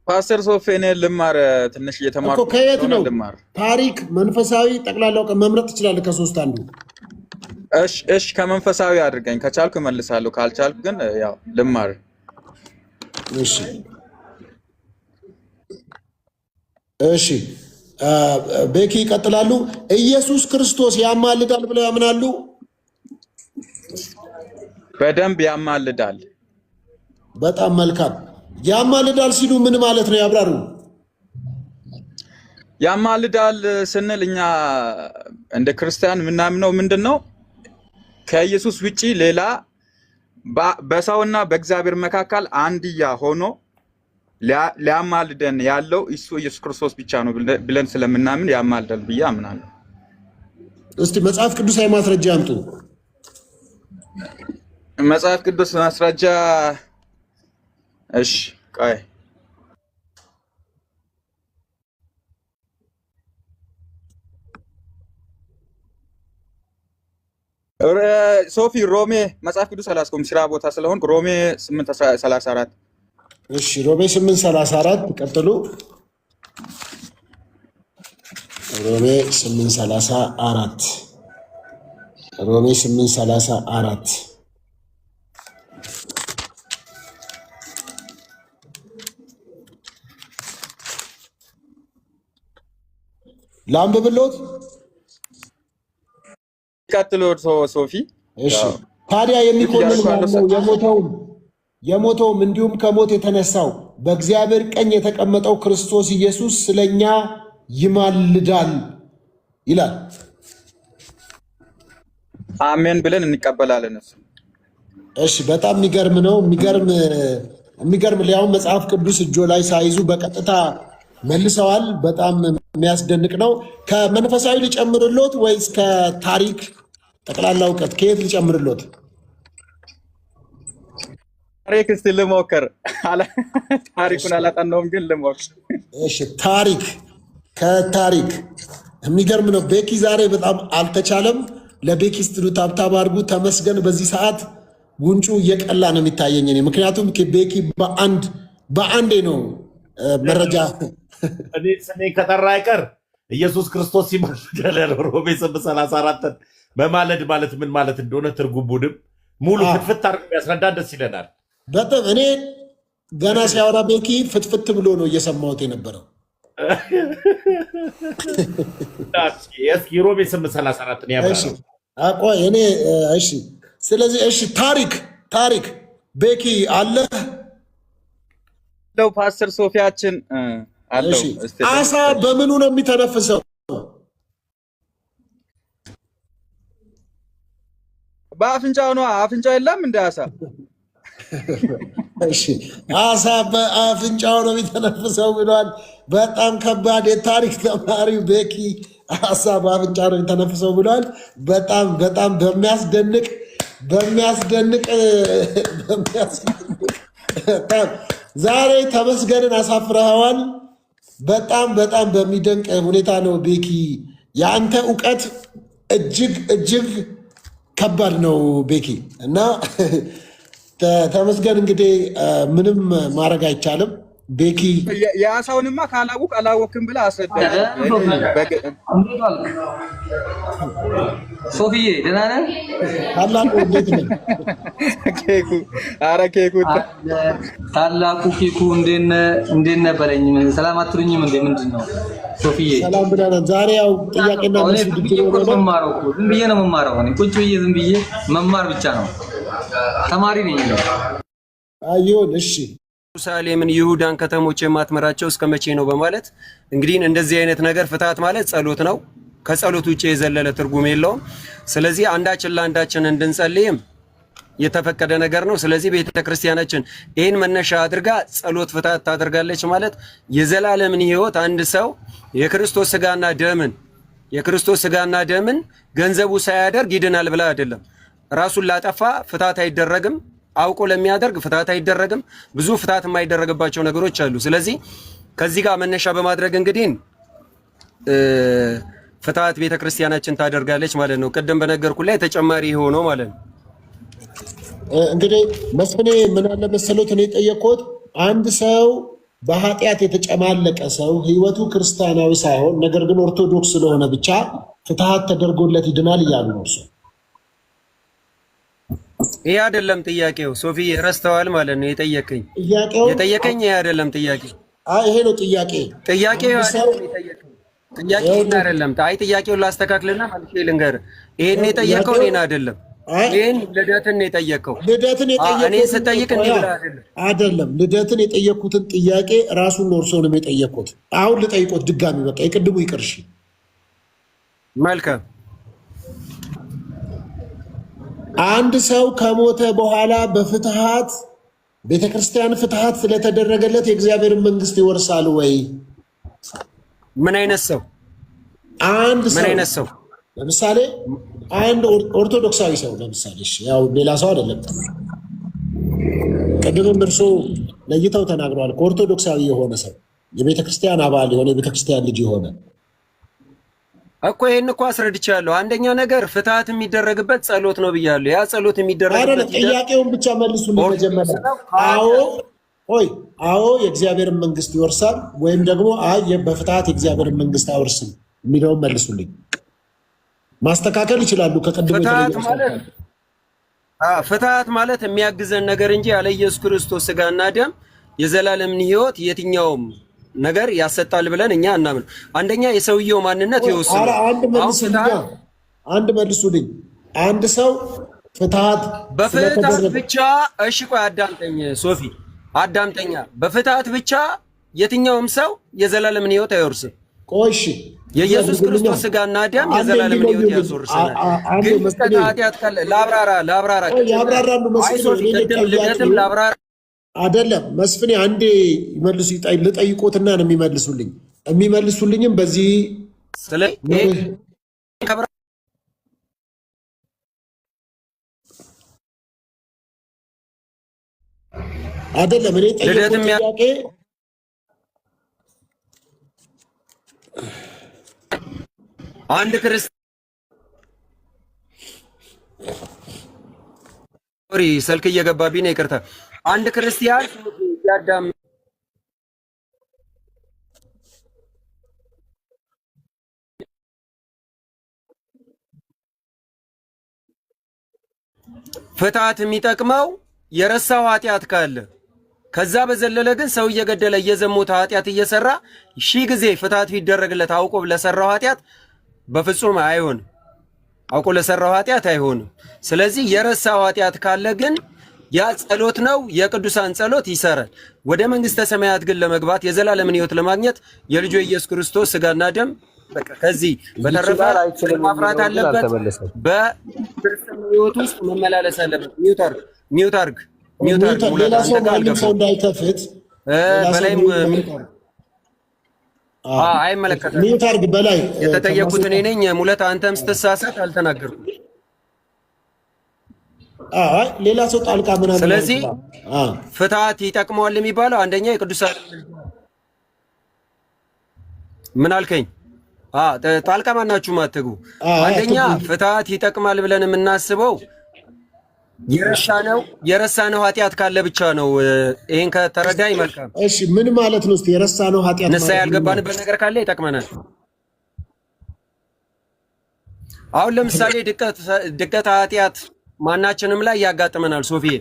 ፓስተር ሶፊ እኔ ልማር ትንሽ እየተማርኩ እኮ ከየት ነው? ታሪክ፣ መንፈሳዊ ጠቅላላ እውቀት መምረጥ ትችላለህ ከሶስት አንዱ። እሺ ከመንፈሳዊ አድርገኝ፣ ከቻልኩ እመልሳለሁ፣ ካልቻልኩ ግን ያው ልማር። እሺ እሺ ቤኪ ይቀጥላሉ። ኢየሱስ ክርስቶስ ያማልዳል ብለው ያምናሉ? በደንብ ያማልዳል። በጣም መልካም። ያማልዳል ሲሉ ምን ማለት ነው? ያብራሩ። ያማልዳል ስንል እኛ እንደ ክርስቲያን የምናምነው ምንድን ነው? ከኢየሱስ ውጪ ሌላ በሰውና በእግዚአብሔር መካከል አንድያ ሆኖ ሊያማልደን ያለው እሱ ኢየሱስ ክርስቶስ ብቻ ነው ብለን ስለምናምን ያማልዳል ብዬ አምናለሁ። እስቲ መጽሐፍ ቅዱሳዊ ማስረጃ አምጡ። መጽሐፍ ቅዱስ ማስረጃ። እሺ ቆይ ሶፊ ሮሜ መጽሐፍ ቅዱስ አላስቆም ስራ ቦታ ስለሆን ሮሜ 8:34 እሺ ሮሜ 8:34 ቀጥሉ። ሮሜ 8:34 ሮሜ 8:34 ላንብብሎት። ቀጥሎ ሶፊ። እሺ ታዲያ የሚኮንን የሞተውም እንዲሁም ከሞት የተነሳው በእግዚአብሔር ቀኝ የተቀመጠው ክርስቶስ ኢየሱስ ስለኛ ይማልዳል ይላል። አሜን ብለን እንቀበላለን። እሺ በጣም የሚገርም ነው። የሚገርም ሊያውም መጽሐፍ ቅዱስ እጆ ላይ ሳይዙ በቀጥታ መልሰዋል። በጣም የሚያስደንቅ ነው። ከመንፈሳዊ ሊጨምርሎት ወይስ ከታሪክ ጠቅላላ እውቀት ከየት ሊጨምርሎት? ታሪክ እስቲ ልሞክር። ታሪኩን አላጠናውም ግን ልሞክር። እሺ ታሪክ ከታሪክ የሚገርም ነው። ቤኪ ዛሬ በጣም አልተቻለም። ለቤኪ ስትሉ ታብታብ አድርጉ። ተመስገን በዚህ ሰዓት ጉንጩ እየቀላ ነው የሚታየኝ እኔ። ምክንያቱም ቤኪ በአንዴ ነው መረጃ ስሜ ከጠራ አይቀር ኢየሱስ ክርስቶስ ሲማልድ ያለው ሮሜ 8:34 መማለድ ማለት ምን ማለት እንደሆነ ትርጉሙንም ሙሉ ፍትፍት አድርጎ ያስረዳን ደስ ይለናል። በጣም እኔ ገና ሲያወራ ቤኪ ፍትፍት ብሎ ነው እየሰማሁት የነበረው። እስኪ ሮሜ 8:34 ነው ያብራራው። ቆይ እኔ እሺ፣ ስለዚህ እሺ፣ ታሪክ ቤኪ አለ ለው ፓስተር ሶፊያችን አለው። አሳ በምኑ ነው የሚተነፍሰው? በአፍንጫው ነው። አፍንጫው የለም እንደ አሳ። እሺ አሳ በአፍንጫው ነው የሚተነፍሰው ብሏል። በጣም ከባድ የታሪክ ተማሪው ቤኪ አሳ በአፍንጫ ነው የሚተነፍሰው ብሏል። በጣም በሚያስደንቅ ዛሬ ተመስገንን አሳፍረኸዋል። በጣም በሚደንቅ ሁኔታ ነው ቤኪ። የአንተ እውቀት እጅግ ከባድ ነው ቤኪ እና ተመስገን እንግዲህ ምንም ማድረግ አይቻልም። ቤኪ የአሳውንማ ካላወቅ አላወቅም ብለህ አስረዳኝ። ሶፊዬ ደህና ነህ? ታላቁ እንዴት ነህ? ኬኩ ኧረ ኬኩ ታላቁ ኬኩ እንዴት ነህ በለኝ። ሰላም አትሉኝም እንዴ? ምንድን ነው ሶፊዬ? ሰላም ብለናል። ዛሬ ያው ጥያቄና መልስ ዝም ብዬ ነው የምማረው። ቁጭ ብዬ ዝም ብዬ መማር ብቻ ነው። ተማሪ ነኝ። አይሆን እሺ። ኢየሩሳሌምን ይሁዳን ከተሞች የማትመራቸው እስከ መቼ ነው በማለት እንግዲህ እንደዚህ አይነት ነገር ፍትሐት ማለት ጸሎት ነው። ከጸሎት ውጭ የዘለለ ትርጉም የለውም። ስለዚህ አንዳችን ለአንዳችን እንድንጸልይም የተፈቀደ ነገር ነው። ስለዚህ ቤተክርስቲያናችን ይህን መነሻ አድርጋ ጸሎት ፍትሐት ታደርጋለች ማለት የዘላለምን ሕይወት አንድ ሰው የክርስቶስ ስጋና ደምን ገንዘቡ ሳያደርግ ይድናል ብላ አይደለም። ራሱን ላጠፋ ፍትሐት አይደረግም። አውቆ ለሚያደርግ ፍትሐት አይደረግም። ብዙ ፍትሐት የማይደረግባቸው ነገሮች አሉ። ስለዚህ ከዚህ ጋር መነሻ በማድረግ እንግዲህ ፍትሐት ቤተክርስቲያናችን ታደርጋለች ማለት ነው። ቅድም በነገርኩ ላይ ተጨማሪ ሆኖ ማለት ነው። እንግዲህ መስፍኔ ምን አለ መሰሎት እኔ ጠየቅኩት። አንድ ሰው በኃጢአት የተጨማለቀ ሰው ህይወቱ ክርስቲያናዊ ሳይሆን ነገር ግን ኦርቶዶክስ ስለሆነ ብቻ ፍትሐት ተደርጎለት ይድናል እያሉ ነው እሱ። ይሄ አይደለም ጥያቄው። ሶፊዬ ረስተዋል ማለት ነው። የጠየቀኝ ይሄ አይደለም ጥያቄው። ይሄ ነው ጥያቄው አይደለም። ጥያቄውን ላስተካክልና መልሼ ልንገርህ። ይሄን የጠየቀው እኔን አይደለም። ይሄን ልደትን የጠየቀው እኔ ስጠይቅ እንዲህ ብለህ አይደለም። ልደትን የጠየኩትን ጥያቄ ራሱን እርሶንም የጠየቁት አሁን ልጠይቆት ድጋሚ በቃ የቅድሙ ይቅርሽ። መልካም። አንድ ሰው ከሞተ በኋላ በፍትሐት ቤተክርስቲያን ፍትሐት ስለተደረገለት የእግዚአብሔርን መንግስት ይወርሳል ወይ? ምን አይነት ሰው? ለምሳሌ አንድ ኦርቶዶክሳዊ ሰው ለምሳሌ ያው ሌላ ሰው አይደለም። ቅድምም እርሶ ለይተው ተናግረዋል። ከኦርቶዶክሳዊ የሆነ ሰው የቤተክርስቲያን አባል የሆነ የቤተክርስቲያን ልጅ የሆነ እኮ ይሄን እኮ አስረድቻለሁ። አንደኛ ነገር ፍትሐት የሚደረግበት ጸሎት ነው ብያለሁ። ያ ጸሎት የሚደረግበት ጥያቄውን ብቻ መልሱልኝ መጀመሪያ። አዎ የእግዚአብሔርን መንግስት ይወርሳል ወይም ደግሞ በፍትሐት የእግዚአብሔርን መንግስት አይወርስም የሚለውን መልሱልኝ። ማስተካከል ይችላሉ። ፍትሐት ማለት የሚያግዘን ነገር እንጂ ያለ ኢየሱስ ክርስቶስ ስጋና ደም የዘላለምን ሕይወት የትኛውም ነገር ያሰጣል ብለን እኛ እናምን። አንደኛ የሰውየው ማንነት ይወስናል። አንድ መልሱልኝ። አንድ ሰው ፍትሐት በፍትሐት ብቻ እሺ፣ ቆይ አዳምጠኝ ሶፊ፣ አዳምጠኛ። በፍትሐት ብቻ የትኛውም ሰው የዘላለምን ሕይወት አይወርስም። ቆይሽ የኢየሱስ ክርስቶስ ስጋና ደም የዘላለምን ሕይወት ያስወርሰናል። ግን ኃጢአት ካለ ላብራራ ያብራራሉ። ልደትም ላብራራ አይደለም መስፍኔ፣ አንዴ ይመልሱ ልጠይቆትና ነው የሚመልሱልኝ። የሚመልሱልኝም በዚህ አይደለም። እኔ ልደት ጠየቁት ጥያቄ አንድ ክርስቲያን ስልክ እየገባብኝ ነው፣ ይቅርታ። አንድ ክርስቲያን ያዳም ፍትሐት የሚጠቅመው የረሳው ኃጢአት ካለ፣ ከዛ በዘለለ ግን ሰው እየገደለ እየዘሞተ ኃጢአት እየሰራ ሺህ ጊዜ ፍትሐት ቢደረግለት አውቆ ለሰራው ኃጢአት በፍጹም አይሆንም። አውቆ ለሰራው ኃጢአት አይሆንም። ስለዚህ የረሳው ኃጢአት ካለ ግን ያ ጸሎት ነው፣ የቅዱሳን ጸሎት ይሰራል። ወደ መንግስተ ሰማያት ግን ለመግባት የዘላለምን ሕይወት ለማግኘት የልጁ የኢየሱስ ክርስቶስ ስጋና ደም በቃ ከዚህ በተረፈ ማፍራት አለበት። በክርስትና ሕይወት ውስጥ መመላለስ አለበት። ሚውት አርግ ሌላ ሰው ማንም ሰው እንዳይከፍት በላይም አይመለከትም። ሚውት አርግ በላይ የተጠየቁት እኔ ነኝ። ሙለት አንተም ስትሳሳት አልተናገርኩም። ሌላ ሰው ጣልቃ ምናምን። ስለዚህ ፍትሐት ይጠቅመዋል የሚባለው አንደኛ የቅዱሳን ምን አልከኝ? ጣልቃ ማናችሁም አትግቡ። አንደኛ ፍትሐት ይጠቅማል ብለን የምናስበው የረሳነው ኃጢአት ካለ ብቻ ነው። ይሄን ከተረዳኝ መልካም። እሺ ምን ማለት ነው? እስቲ የረሳነው ኃጢአት ንስሐ ያልገባንበት ነገር ካለ ይጠቅመናል። አሁን ለምሳሌ ድቀት ኃጢአት ማናችንም ላይ ያጋጥመናል። ሶፊዬ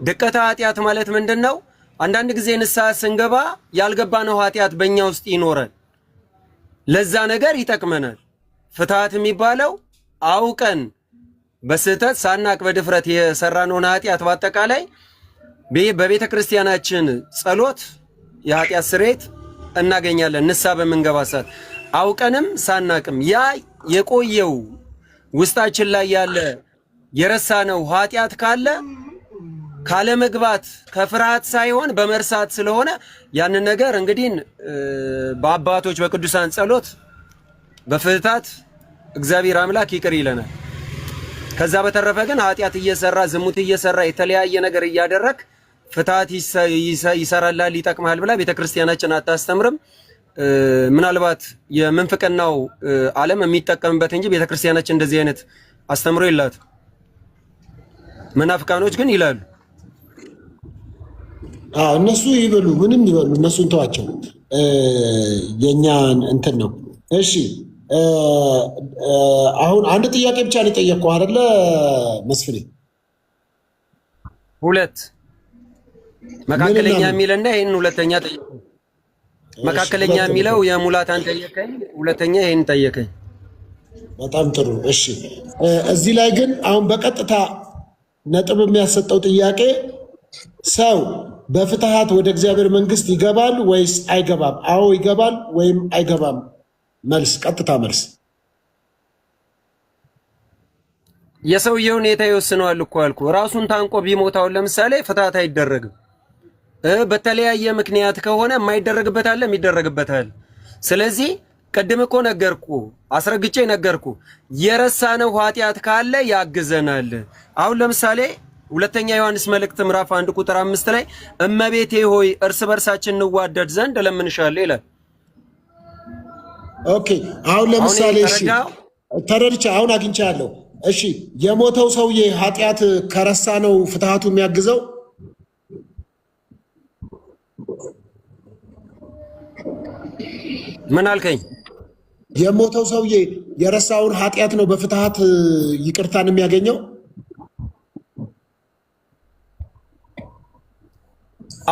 ድቀት ኃጢአት ማለት ምንድነው? አንዳንድ ጊዜ ንስሐ ስንገባ ያልገባነው ኃጢአት በእኛ ውስጥ ይኖራል። ለዛ ነገር ይጠቅመናል። ፍትሐት የሚባለው አውቀን በስህተት ሳናቅ በድፍረት የሰራነውን ኃጢአት በአጠቃላይ በቤተ ክርስቲያናችን ጸሎት የኃጢአት ስርየት እናገኛለን። ንስሐ በምንገባ ሰዓት አውቀንም ሳናቅም ያ የቆየው ውስጣችን ላይ ያለ የረሳነው ኃጢአት ካለ መግባት ከፍርሃት ሳይሆን በመርሳት ስለሆነ ያንን ነገር እንግዲህ በአባቶች በቅዱሳን ጸሎት በፍትሐት እግዚአብሔር አምላክ ይቅር ይለናል። ከዛ በተረፈ ግን ኃጢአት እየሰራ ዝሙት እየሰራ የተለያየ ነገር እያደረግ ፍትሐት ይሰራላል ይጠቅማል ብላ ቤተክርስቲያናችን አታስተምርም። ምናልባት የምንፍቅናው ዓለም የሚጠቀምበት እንጂ ቤተክርስቲያናችን እንደዚህ አይነት አስተምሮ የላት። መናፍቃኖች ግን ይላሉ። እነሱ ይበሉ ምንም ይበሉ፣ እነሱን ተዋቸው። የኛ እንትን ነው። እሺ አሁን አንድ ጥያቄ ብቻ ነው የጠየቅኩህ አይደለ መስፍኔ? ሁለት መካከለኛ የሚልና ይሄን ሁለተኛ ጠየቀ። መካከለኛ የሚለው የሙላታን ጠየቀኝ፣ ሁለተኛ ይሄን ጠየቀኝ። በጣም ጥሩ። እሺ እዚህ ላይ ግን አሁን በቀጥታ ነጥብ የሚያሰጠው ጥያቄ ሰው በፍትሐት ወደ እግዚአብሔር መንግስት ይገባል ወይስ አይገባም? አዎ ይገባል ወይም አይገባም? መልስ፣ ቀጥታ መልስ። የሰውየው ሁኔታ ይወስነዋል እኮ አልኩ። ራሱን ታንቆ ቢሞታውን ለምሳሌ ፍትሐት አይደረግም። በተለያየ ምክንያት ከሆነ የማይደረግበት አለ፣ የሚደረግበት አለ። ስለዚህ ቅድም እኮ ነገርኩ፣ አስረግጬ ነገርኩ። የረሳነው ኃጢአት ካለ ያግዘናል። አሁን ለምሳሌ ሁለተኛ ዮሐንስ መልእክት ምዕራፍ 1 ቁጥር 5 ላይ እመቤቴ ሆይ እርስ በርሳችን እንዋደድ ዘንድ እለምንሻለሁ ይላል። ኦኬ አሁን ለምሳሌ እሺ ተረድቼ አሁን አግኝቻለሁ። እሺ የሞተው ሰውዬ ኃጢአት ከረሳ ነው ፍትሐቱ የሚያግዘው? ምን አልከኝ? የሞተው ሰውዬ የረሳውን ኃጢአት ነው በፍትሐት ይቅርታን የሚያገኘው?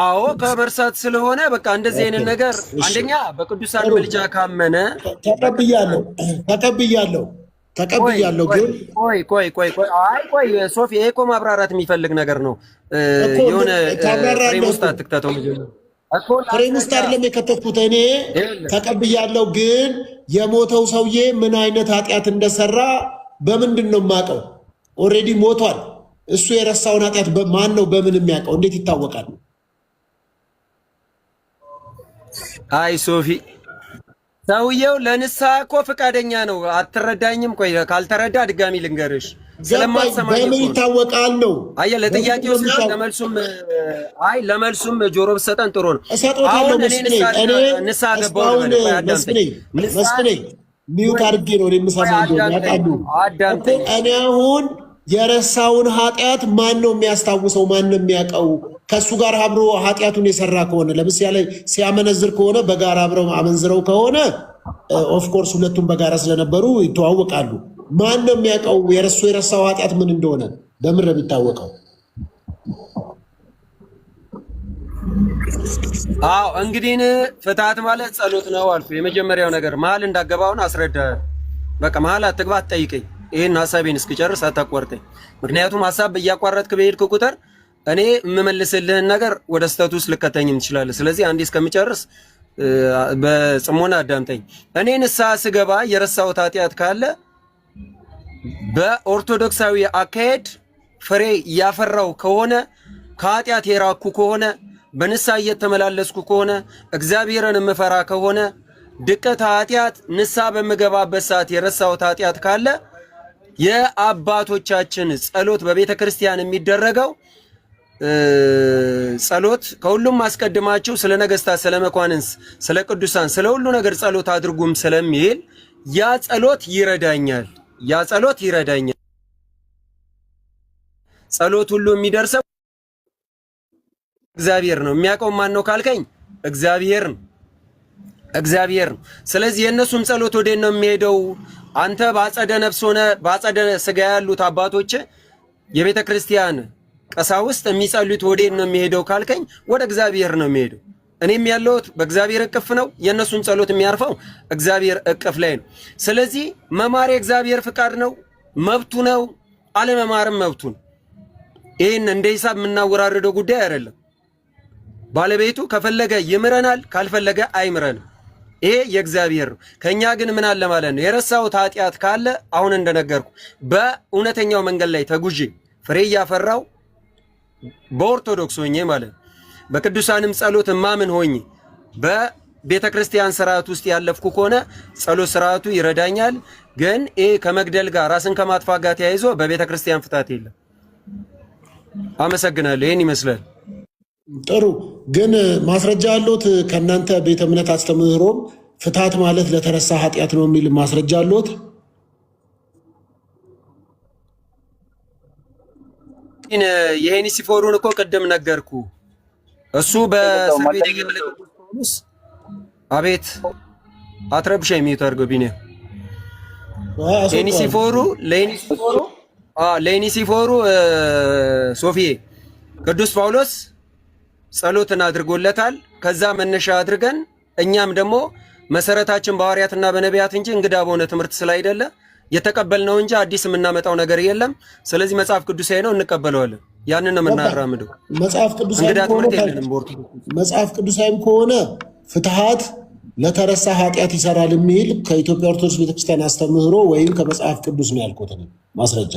አዎ ከመርሳት ስለሆነ በቃ እንደዚህ አይነት ነገር አንደኛ በቅዱሳን ምልጃ ካመነ ተቀብያለሁ። ግን ቆይ ሶፊ፣ ይሄ እኮ ማብራራት የሚፈልግ ነገር ነው። የሆነ ፍሬም ውስጥ አትክተተው። ፍሬም ውስጥ አይደለም የከተትኩት እኔ ተቀብያለሁ። ግን የሞተው ሰውዬ ምን አይነት ኃጢአት እንደሰራ በምንድን ነው የማውቀው? ኦልሬዲ ሞቷል። እሱ የረሳውን ኃጢአት ማን ነው በምን የሚያውቀው? እንዴት ይታወቃል? አይ ሶፊ፣ ሰውየው ለንስሐ እኮ ፈቃደኛ ነው። አትረዳኝም? ቆይ ካልተረዳ ድጋሚ ልንገርሽ። ስለማትሰማኝ በምን ይታወቃል ነው? አየህ፣ ለጥያቄው ለመልሱም ጆሮ ብትሰጠን ጥሩ ነው። እሰጦታለሁ። ንስሐ ገባሁ መስፍኔ ሚዩት አድርጌ ነው የምሰማው። ያውቃሉ እኮ እኔ አሁን የረሳውን ኃጢአት ማን ነው የሚያስታውሰው? ማን ነው የሚያውቀው? ከእሱ ጋር አብሮ ኃጢአቱን የሰራ ከሆነ ለምሳሌ ሲያመነዝር ከሆነ በጋራ አብረው አመንዝረው ከሆነ ኦፍኮርስ ሁለቱም በጋራ ስለነበሩ ይተዋወቃሉ። ማን ነው የሚያውቀው የረሳው ኃጢአት ምን እንደሆነ? በምን ነው የሚታወቀው? አዎ እንግዲህ ፍትሐት ማለት ጸሎት ነው አልኩ። የመጀመሪያው ነገር መሀል እንዳገባውን አስረዳ። በቃ መሀል አትግባ፣ አትጠይቀኝ። ይሄን ሐሳቤን እስኪጨርስ አታቋርጠኝ። ምክንያቱም ሐሳብ እያቋረጥክ በሄድክ ቁጥር እኔ የምመልስልህን ነገር ወደ ስተቱ ውስጥ ልከተኝም ትችላለህ። ስለዚህ አንዴ እስከምጨርስ በጽሞና አዳምጠኝ። እኔ ንስሐ ስገባ የረሳሁት ኃጢአት ካለ በኦርቶዶክሳዊ አካሄድ ፍሬ እያፈራው ከሆነ ከኃጢአት የራኩ ከሆነ በንስሐ እየተመላለስኩ ከሆነ እግዚአብሔርን የምፈራ ከሆነ ድቀት ኃጢአት ንስሐ በምገባበት ሰዓት የረሳሁት ኃጢአት ካለ የአባቶቻችን ጸሎት በቤተ ክርስቲያን የሚደረገው ጸሎት ከሁሉም አስቀድማችሁ ስለ ነገስታት፣ ስለ መኳንንስ፣ ስለ ቅዱሳን፣ ስለ ሁሉ ነገር ጸሎት አድርጉም ስለሚል ያ ጸሎት ይረዳኛል። ጸሎት ሁሉ የሚደርሰው እግዚአብሔር ነው። የሚያውቀው ማን ነው ካልከኝ እግዚአብሔር ነው። ስለዚህ የእነሱም ጸሎት ወዴት ነው የሚሄደው? አንተ በአጸደ ነፍስ ሆነ በአጸደ ስጋ ያሉት አባቶች የቤተ ክርስቲያን ቀሳውስት የሚጸልዩት ወዴት ነው የሚሄደው ካልከኝ ወደ እግዚአብሔር ነው የሚሄደው። እኔም ያለሁት በእግዚአብሔር እቅፍ ነው። የእነሱን ጸሎት የሚያርፈው እግዚአብሔር እቅፍ ላይ ነው። ስለዚህ መማር የእግዚአብሔር ፍቃድ ነው፣ መብቱ ነው። አለመማርም መብቱ ነው። ይህን እንደ ሂሳብ የምናወራርደው ጉዳይ አይደለም። ባለቤቱ ከፈለገ ይምረናል፣ ካልፈለገ አይምረንም። ይሄ የእግዚአብሔር ነው። ከኛ ግን ምን አለ ማለት ነው? የረሳሁት ኃጢአት ካለ አሁን እንደነገርኩ በእውነተኛው መንገድ ላይ ተጉዤ ፍሬ እያፈራው በኦርቶዶክስ ሆኜ ማለት ነው በቅዱሳንም ጸሎት ማምን ሆኜ በቤተ ክርስቲያን ስርዓት ውስጥ ያለፍኩ ከሆነ ጸሎት ስርዓቱ ይረዳኛል። ግን ይሄ ከመግደል ጋር ራስን ከማጥፋት ጋር ተያይዞ በቤተ ክርስቲያን ፍታት የለም። አመሰግናለሁ። ይሄን ይመስላል። ጥሩ። ግን ማስረጃ አለዎት? ከእናንተ ቤተ እምነት አስተምህሮም ፍትሐት ማለት ለተረሳ ኃጢአት ነው የሚል ማስረጃ አለዎት? የሄኒሲፎሩን እኮ ቅድም ነገርኩ። እሱ በእስር ቤት የገለጠ ጳውሎስ አቤት አትረብሻ የሚተርገው ቢኔ ለሄኒሲፎሩ ሶፊዬ ቅዱስ ጳውሎስ ጸሎትን አድርጎለታል። ከዛ መነሻ አድርገን እኛም ደግሞ መሰረታችን በሐዋርያትና በነቢያት እንጂ እንግዳ በሆነ ትምህርት ስላይደለ የተቀበልነው እንጂ አዲስ የምናመጣው ነገር የለም። ስለዚህ መጽሐፍ ቅዱሳዊ ነው፣ እንቀበለዋለን። ያንን ነው የምናራምደው። መጽሐፍ ቅዱሳዊም ከሆነ ፍትሐት ለተረሳ ኃጢአት ይሰራል የሚል ከኢትዮጵያ ኦርቶዶክስ ቤተክርስቲያን አስተምህሮ ወይም ከመጽሐፍ ቅዱስ ነው ያልኩት ማስረጃ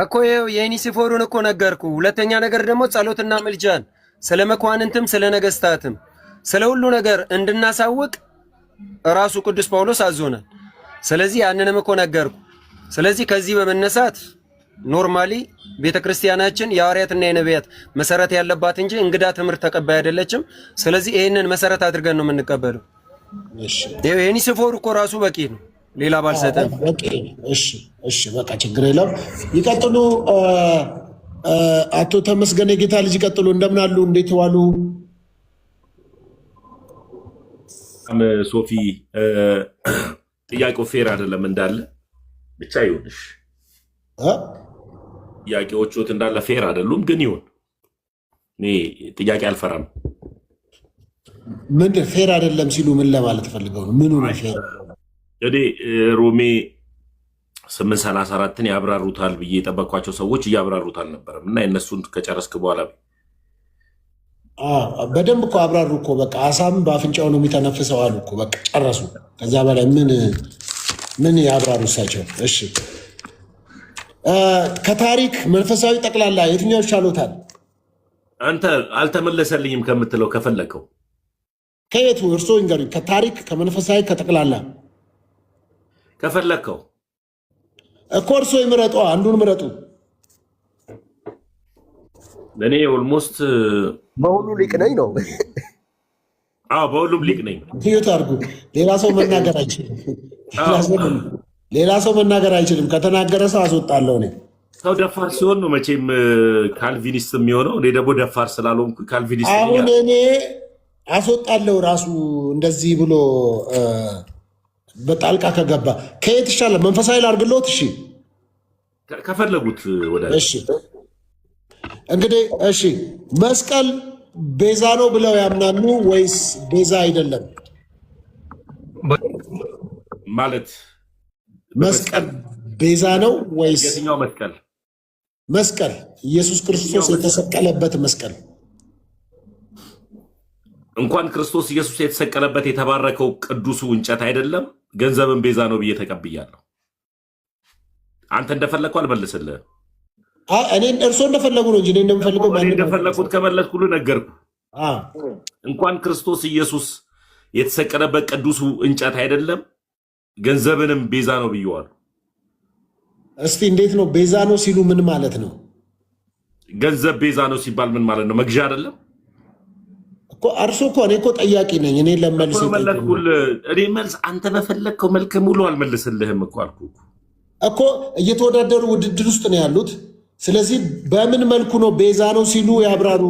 እኮ የሄኒሲፎሩን እኮ ነገርኩ። ሁለተኛ ነገር ደግሞ ጸሎትና ምልጃን ስለ መኳንንትም ስለ ነገስታትም ስለ ሁሉ ነገር እንድናሳውቅ ራሱ ቅዱስ ጳውሎስ አዞናል። ስለዚህ ያንንም እኮ ነገርኩ። ስለዚህ ከዚህ በመነሳት ኖርማሊ ቤተክርስቲያናችን የሐዋርያትና የነቢያት መሰረት ያለባት እንጂ እንግዳ ትምህርት ተቀባይ አይደለችም። ስለዚህ ይሄንን መሰረት አድርገን ነው የምንቀበለው። የሄኒሲፎሩ እኮ ራሱ በቂ ነው፣ ሌላ ባልሰጠን። እሺ በቃ ችግር የለም። ይቀጥሉ። አቶ ተመስገን የጌታ ልጅ ይቀጥሉ። እንደምን አሉ? እንዴት ዋሉ? ሶፊ ጥያቄው ፌር አይደለም እንዳለ ብቻ ይሁንሽ። ጥያቄዎቹት እንዳለ ፌር አይደሉም፣ ግን ይሁን። እኔ ጥያቄ አልፈራም። ምን ፌር አይደለም ሲሉ ምን ለማለት ፈልገው ነው? ምኑ ነው ፌር? እንግዲህ ሮሜ 8:34ን ያብራሩታል ብዬ የጠበቅኳቸው ሰዎች እያብራሩት አልነበረም እና የእነሱን ከጨረስክ በኋላ በደንብ እኮ አብራሩ እኮ በቃ አሳም በአፍንጫው ነው የሚተነፍሰው አሉ እኮ በቃ ጨረሱ። ከዛ በላይ ምን ያብራሩ እሳቸው? እሺ ከታሪክ መንፈሳዊ ጠቅላላ የትኛው ይሻሎታል? አንተ አልተመለሰልኝም ከምትለው ከፈለከው ከየቱ እርሶ ይንገሩኝ። ከታሪክ ከመንፈሳዊ ከጠቅላላ ከፈለከው እኮ እርሶ ይምረጡ፣ አንዱን ምረጡ። እኔ ኦልሞስት በሁሉ ሊቅ ነኝ ነው። አዎ በሁሉም ሊቅ ነኝ። ይዩት አድርጉ። ሌላ ሰው መናገር አይችልም። ሌላ ሰው መናገር አይችልም። ከተናገረ ሰው አስወጣለሁ እኔ። ሰው ደፋር ሲሆን ነው መቼም ካልቪኒስት የሚሆነው። እኔ ደግሞ ደፋር ስላልሆንኩ ካልቪኒስት ነኝ። አሁን እኔ አስወጣለሁ ራሱ እንደዚህ ብሎ በጣልቃ ከገባ ከየት ይሻላል? መንፈሳዊ ላድርግልዎት? እሺ ከፈለጉት ወደ እሺ እንግዲህ እሺ፣ መስቀል ቤዛ ነው ብለው ያምናሉ ወይስ ቤዛ አይደለም? ማለት መስቀል ቤዛ ነው ወይስ የትኛው መስቀል? መስቀል ኢየሱስ ክርስቶስ የተሰቀለበት መስቀል። እንኳን ክርስቶስ ኢየሱስ የተሰቀለበት የተባረከው ቅዱሱ እንጨት አይደለም ገንዘብን ቤዛ ነው ብዬ ተቀብያለሁ። አንተ እንደፈለግከው አልመልስልህም። እኔ እርሶ እንደፈለጉ ነው እንጂ እኔ እንደምፈልገው እኔ እንደፈለግኩት ከመለስኩልህ ነገርኩህ። እንኳን ክርስቶስ ኢየሱስ የተሰቀለበት ቅዱሱ እንጨት አይደለም ገንዘብንም ቤዛ ነው ብየዋለሁ። እስቲ እንዴት ነው ቤዛ ነው ሲሉ ምን ማለት ነው? ገንዘብ ቤዛ ነው ሲባል ምን ማለት ነው? መግዣ አይደለም እኮ። እርሶ እኮ እኔ እኮ ጠያቂ ነኝ። እኔ ለመልስ እኔ መልስ አንተ በፈለግከው መልክ ሙሉ አልመልስልህም እኮ አልኩህ እኮ። እየተወዳደሩ ውድድር ውስጥ ነው ያሉት። ስለዚህ በምን መልኩ ነው ቤዛ ነው ሲሉ ያብራሩ።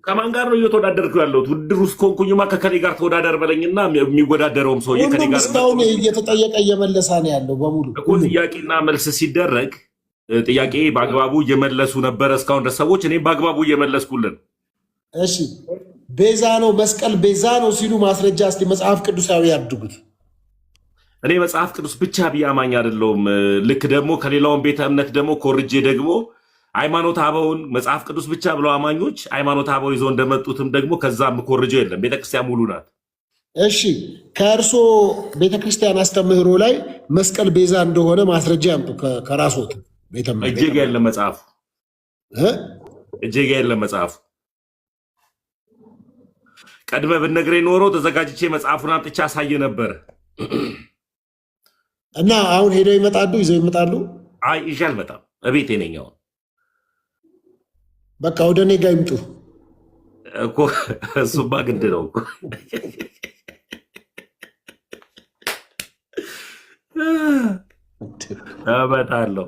ከማን ጋር ነው እየተወዳደርኩ ያለሁት? ውድድር ውስጥ ከሆንኩኝማ ከከኔ ጋር ተወዳደር በለኝና የሚወዳደረውም ሰውዬ ከኔ ጋር እስካሁን እየተጠየቀ እየመለሳ ነው ያለው በሙሉ እኮ። ጥያቄና መልስ ሲደረግ ጥያቄ በአግባቡ እየመለሱ ነበረ እስካሁን ድረስ ሰዎች፣ እኔም በአግባቡ እየመለስኩልን። እሺ ቤዛ ነው መስቀል ቤዛ ነው ሲሉ ማስረጃ እስቲ መጽሐፍ ቅዱሳዊ ያድርጉት። እኔ መጽሐፍ ቅዱስ ብቻ ብዬ አማኝ አይደለሁም። ልክ ደግሞ ከሌላውን ቤተ እምነት ደግሞ ኮርጄ ደግሞ ሃይማኖት አበውን መጽሐፍ ቅዱስ ብቻ ብለው አማኞች ሃይማኖት አበው ይዘው እንደመጡትም ደግሞ ከዛም ኮርጄው የለም። ቤተክርስቲያን ሙሉ ናት። እሺ ከእርሶ ቤተክርስቲያን አስተምህሮ ላይ መስቀል ቤዛ እንደሆነ ማስረጃ ያምጡ ከራስዎት። እጄጋ የለም መጽሐፉ፣ እጄጋ የለም መጽሐፉ። ቀድመህ ብትነግረኝ ኖሮ ተዘጋጅቼ መጽሐፉን አምጥቼ አሳየ ነበር። እና አሁን ሄደው ይመጣሉ፣ ይዘው ይመጣሉ። አይ ይዤ አልመጣም፣ እቤቴ ነኝ አሁን። በቃ ወደ እኔ ጋር ይምጡ እኮ። እሱማ ግድ ነው እኮ። እመጣለሁ።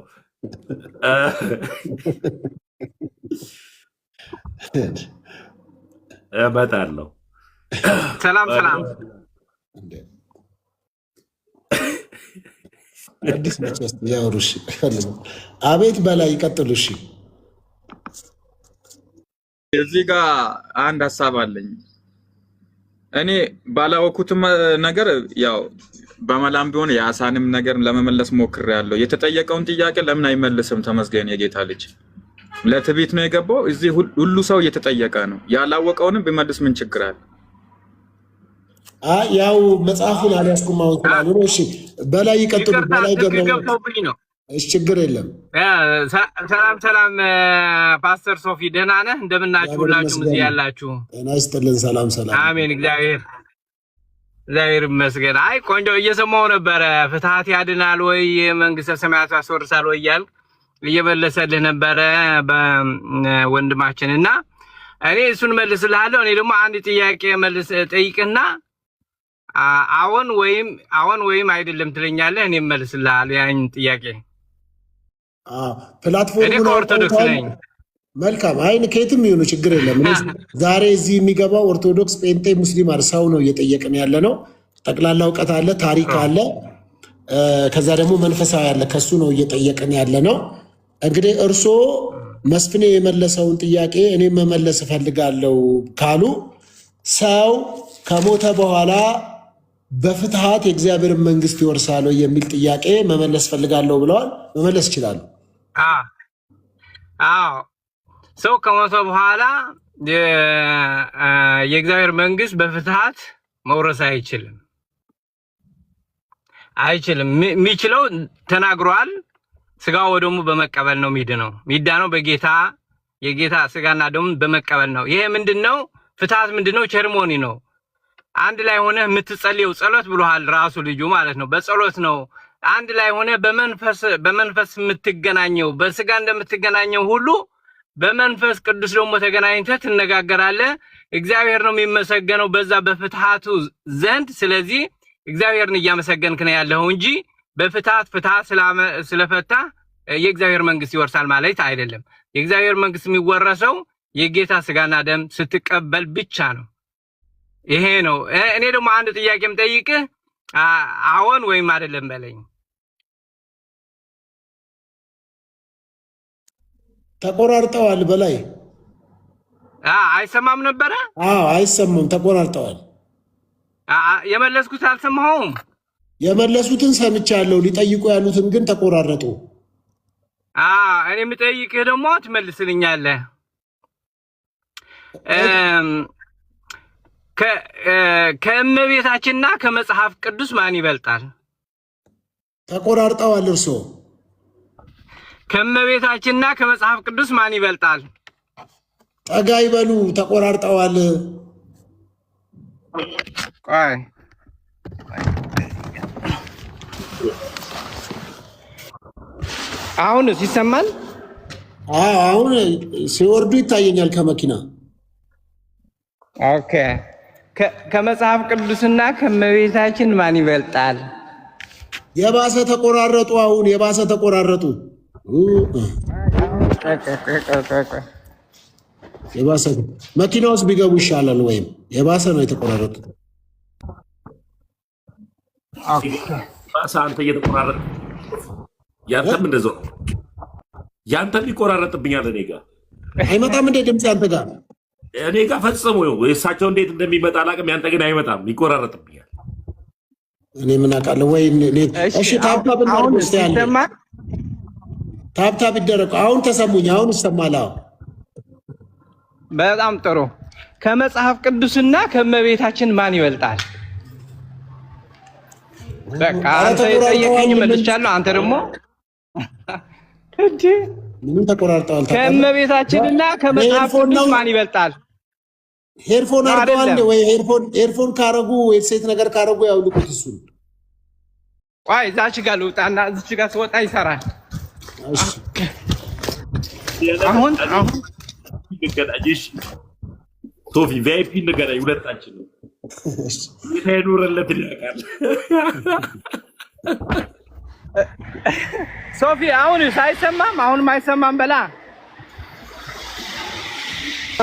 እመጣለሁ። ሰላም ሰላም። አዲስ መቼስ ያወሩሽ። አቤት በላይ ይቀጥሉ። እሺ እዚህ ጋር አንድ ሀሳብ አለኝ። እኔ ባላወኩትም ነገር ያው በመላም ቢሆን የአሳንም ነገር ለመመለስ ሞክሬያለሁ። የተጠየቀውን ጥያቄ ለምን አይመልስም? ተመስገን የጌታ ልጅ ለትዕቢት ነው የገባው። እዚህ ሁሉ ሰው እየተጠየቀ ነው። ያላወቀውንም ቢመልስ ምን ችግር አለ? ያው መጽሐፉን አልያዝኩም አሁን ስላሉ ነው። እሺ በላይ ይቀጥሉ። በላይ ገብተውብኝ ነው። እሺ ችግር የለም። ሰላም ሰላም። ፓስተር ሶፊ ደህና ነህ? እንደምናችሁ ሁላችሁም እዚህ ያላችሁ? ጤና ይስጥልን። ሰላም ሰላም። አሜን። እግዚአብሔር ይመስገን። አይ ቆንጆ እየሰማሁ ነበረ። ፍትሐት ያድናል ወይ መንግስተ ሰማያት ያስወርሳል ወይ እያልክ እየመለሰልህ ነበረ በወንድማችን እና እኔ እሱን መልስልሃለሁ። እኔ ደግሞ አንድ ጥያቄ መልስ ጠይቅና አዎን ወይም አይደለም ትለኛለህ። እኔ መልስልሃለሁ ያን ጥያቄ። ፕላትፎርሙ እኔ ኦርቶዶክስ ነኝ። መልካም። አይን ከየትም ይሁኑ ችግር የለም። ዛሬ እዚህ የሚገባው ኦርቶዶክስ፣ ጴንጤ፣ ሙስሊም ሰው ነው እየጠየቅን ያለ ነው። ጠቅላላ እውቀት አለ፣ ታሪክ አለ፣ ከዛ ደግሞ መንፈሳዊ አለ። ከሱ ነው እየጠየቅን ያለ ነው። እንግዲህ እርስዎ መስፍኔ የመለሰውን ጥያቄ እኔ መመለስ እፈልጋለሁ ካሉ ሰው ከሞተ በኋላ በፍትሃት የእግዚአብሔርን መንግስት ይወርሳል የሚል ጥያቄ መመለስ እፈልጋለሁ ብለዋል። መመለስ ይችላሉ? አዎ፣ ሰው ከሞተ በኋላ የእግዚአብሔር መንግስት በፍትሃት መውረስ አይችልም። የሚችለው ተናግሯል። ስጋው ወደሙ በመቀበል ነው ሚዳነው የጌታ ስጋና ደሙ በመቀበል ነው። ይሄ ምንድነው? ፍትሃት ምንድነው? ቸርሞኒ ነው። አንድ ላይ ሆነ የምትጸልየው ጸሎት ብሎሃል ራሱ ልጁ ማለት ነው። በጸሎት ነው አንድ ላይ ሆነ በመንፈስ የምትገናኘው በስጋ እንደምትገናኘው ሁሉ በመንፈስ ቅዱስ ደግሞ ተገናኝተህ ትነጋገራለህ። እግዚአብሔር ነው የሚመሰገነው በዛ በፍትሃቱ ዘንድ። ስለዚህ እግዚአብሔርን እያመሰገንክ ነው ያለው እንጂ በፍትሃት ስለፈታ የእግዚአብሔር መንግስት ይወርሳል ማለት አይደለም። የእግዚአብሔር መንግስት የሚወረሰው የጌታ ስጋና ደም ስትቀበል ብቻ ነው። ይሄ ነው። እኔ ደግሞ አንድ ጥያቄም ጠይቅህ፣ አዎን ወይም አይደለም በለኝ። ተቆራርጠዋል በላይ አይሰማም ነበረ? አይሰማም፣ ተቆራርጠዋል። የመለስኩት አልሰማሁም። የመለሱትን ሰምቻለሁ፣ ሊጠይቁ ያሉትን ግን ተቆራረጡ። እኔ የምጠይቅህ ደግሞ ትመልስልኛለህ። ከእመቤታችንና ከመጽሐፍ ቅዱስ ማን ይበልጣል? ተቆራርጠዋል። እርሶ ከእመቤታችንና ከመጽሐፍ ቅዱስ ማን ይበልጣል? ጠጋ ይበሉ። ተቆራርጠዋል። ቆይ አሁንስ ይሰማል? አሁን ሲወርዱ ይታየኛል ከመኪና። ኦኬ። ከመጽሐፍ ቅዱስና ከእመቤታችን ማን ይበልጣል? የባሰ ተቆራረጡ። አሁን የባሰ ተቆራረጡ። የባሰ መኪና ውስጥ ቢገቡ ይሻላል። ወይም የባሰ ነው የተቆራረጡት። አንተ እየተቆራረጥ ያንተም እንደዛው ያንተም ይቆራረጥብኛል። እኔ ጋር አይመጣም እንደ ድምፅ ያንተ ጋር እኔ ጋር ፈጽሞ እሳቸው እንዴት እንደሚመጣ አላውቅም። ያንተ ግን አይመጣም፣ ይቆራረጥብኛል። እኔ ምን አውቃለሁ? ወይ እሺ፣ ታብታብ እናድርግ እስቲ። ያለ ታብታብ ይደረግ። አሁን ተሰሙኝ። አሁን ይሰማል። በጣም ጥሩ። ከመጽሐፍ ቅዱስና ከእመቤታችን ማን ይበልጣል? በቃ አንተ የጠየቀኝ መልሻለሁ። አንተ ደግሞ እንዴ ምን ተቆራርጠዋል? ከእመቤታችንና ከመጽሐፍ ቅዱስ ማን ይበልጣል? ሄድፎን አድርገዋል ወይ? ሄድፎን ካረጉ ሴት ነገር ካረጉ ያውልቁት እሱን። ቆይ እዛች ጋር ልውጣና እዚች ጋር ስወጣ ይሰራል። አሁን ይገዳጅሽ ሶፊ ቪአይፒ ንገረኝ። ሁለታችን ነው ይሄዱረለት ይላቃል። ሶፊ አሁን ሳይሰማም አሁንም አይሰማም። በላ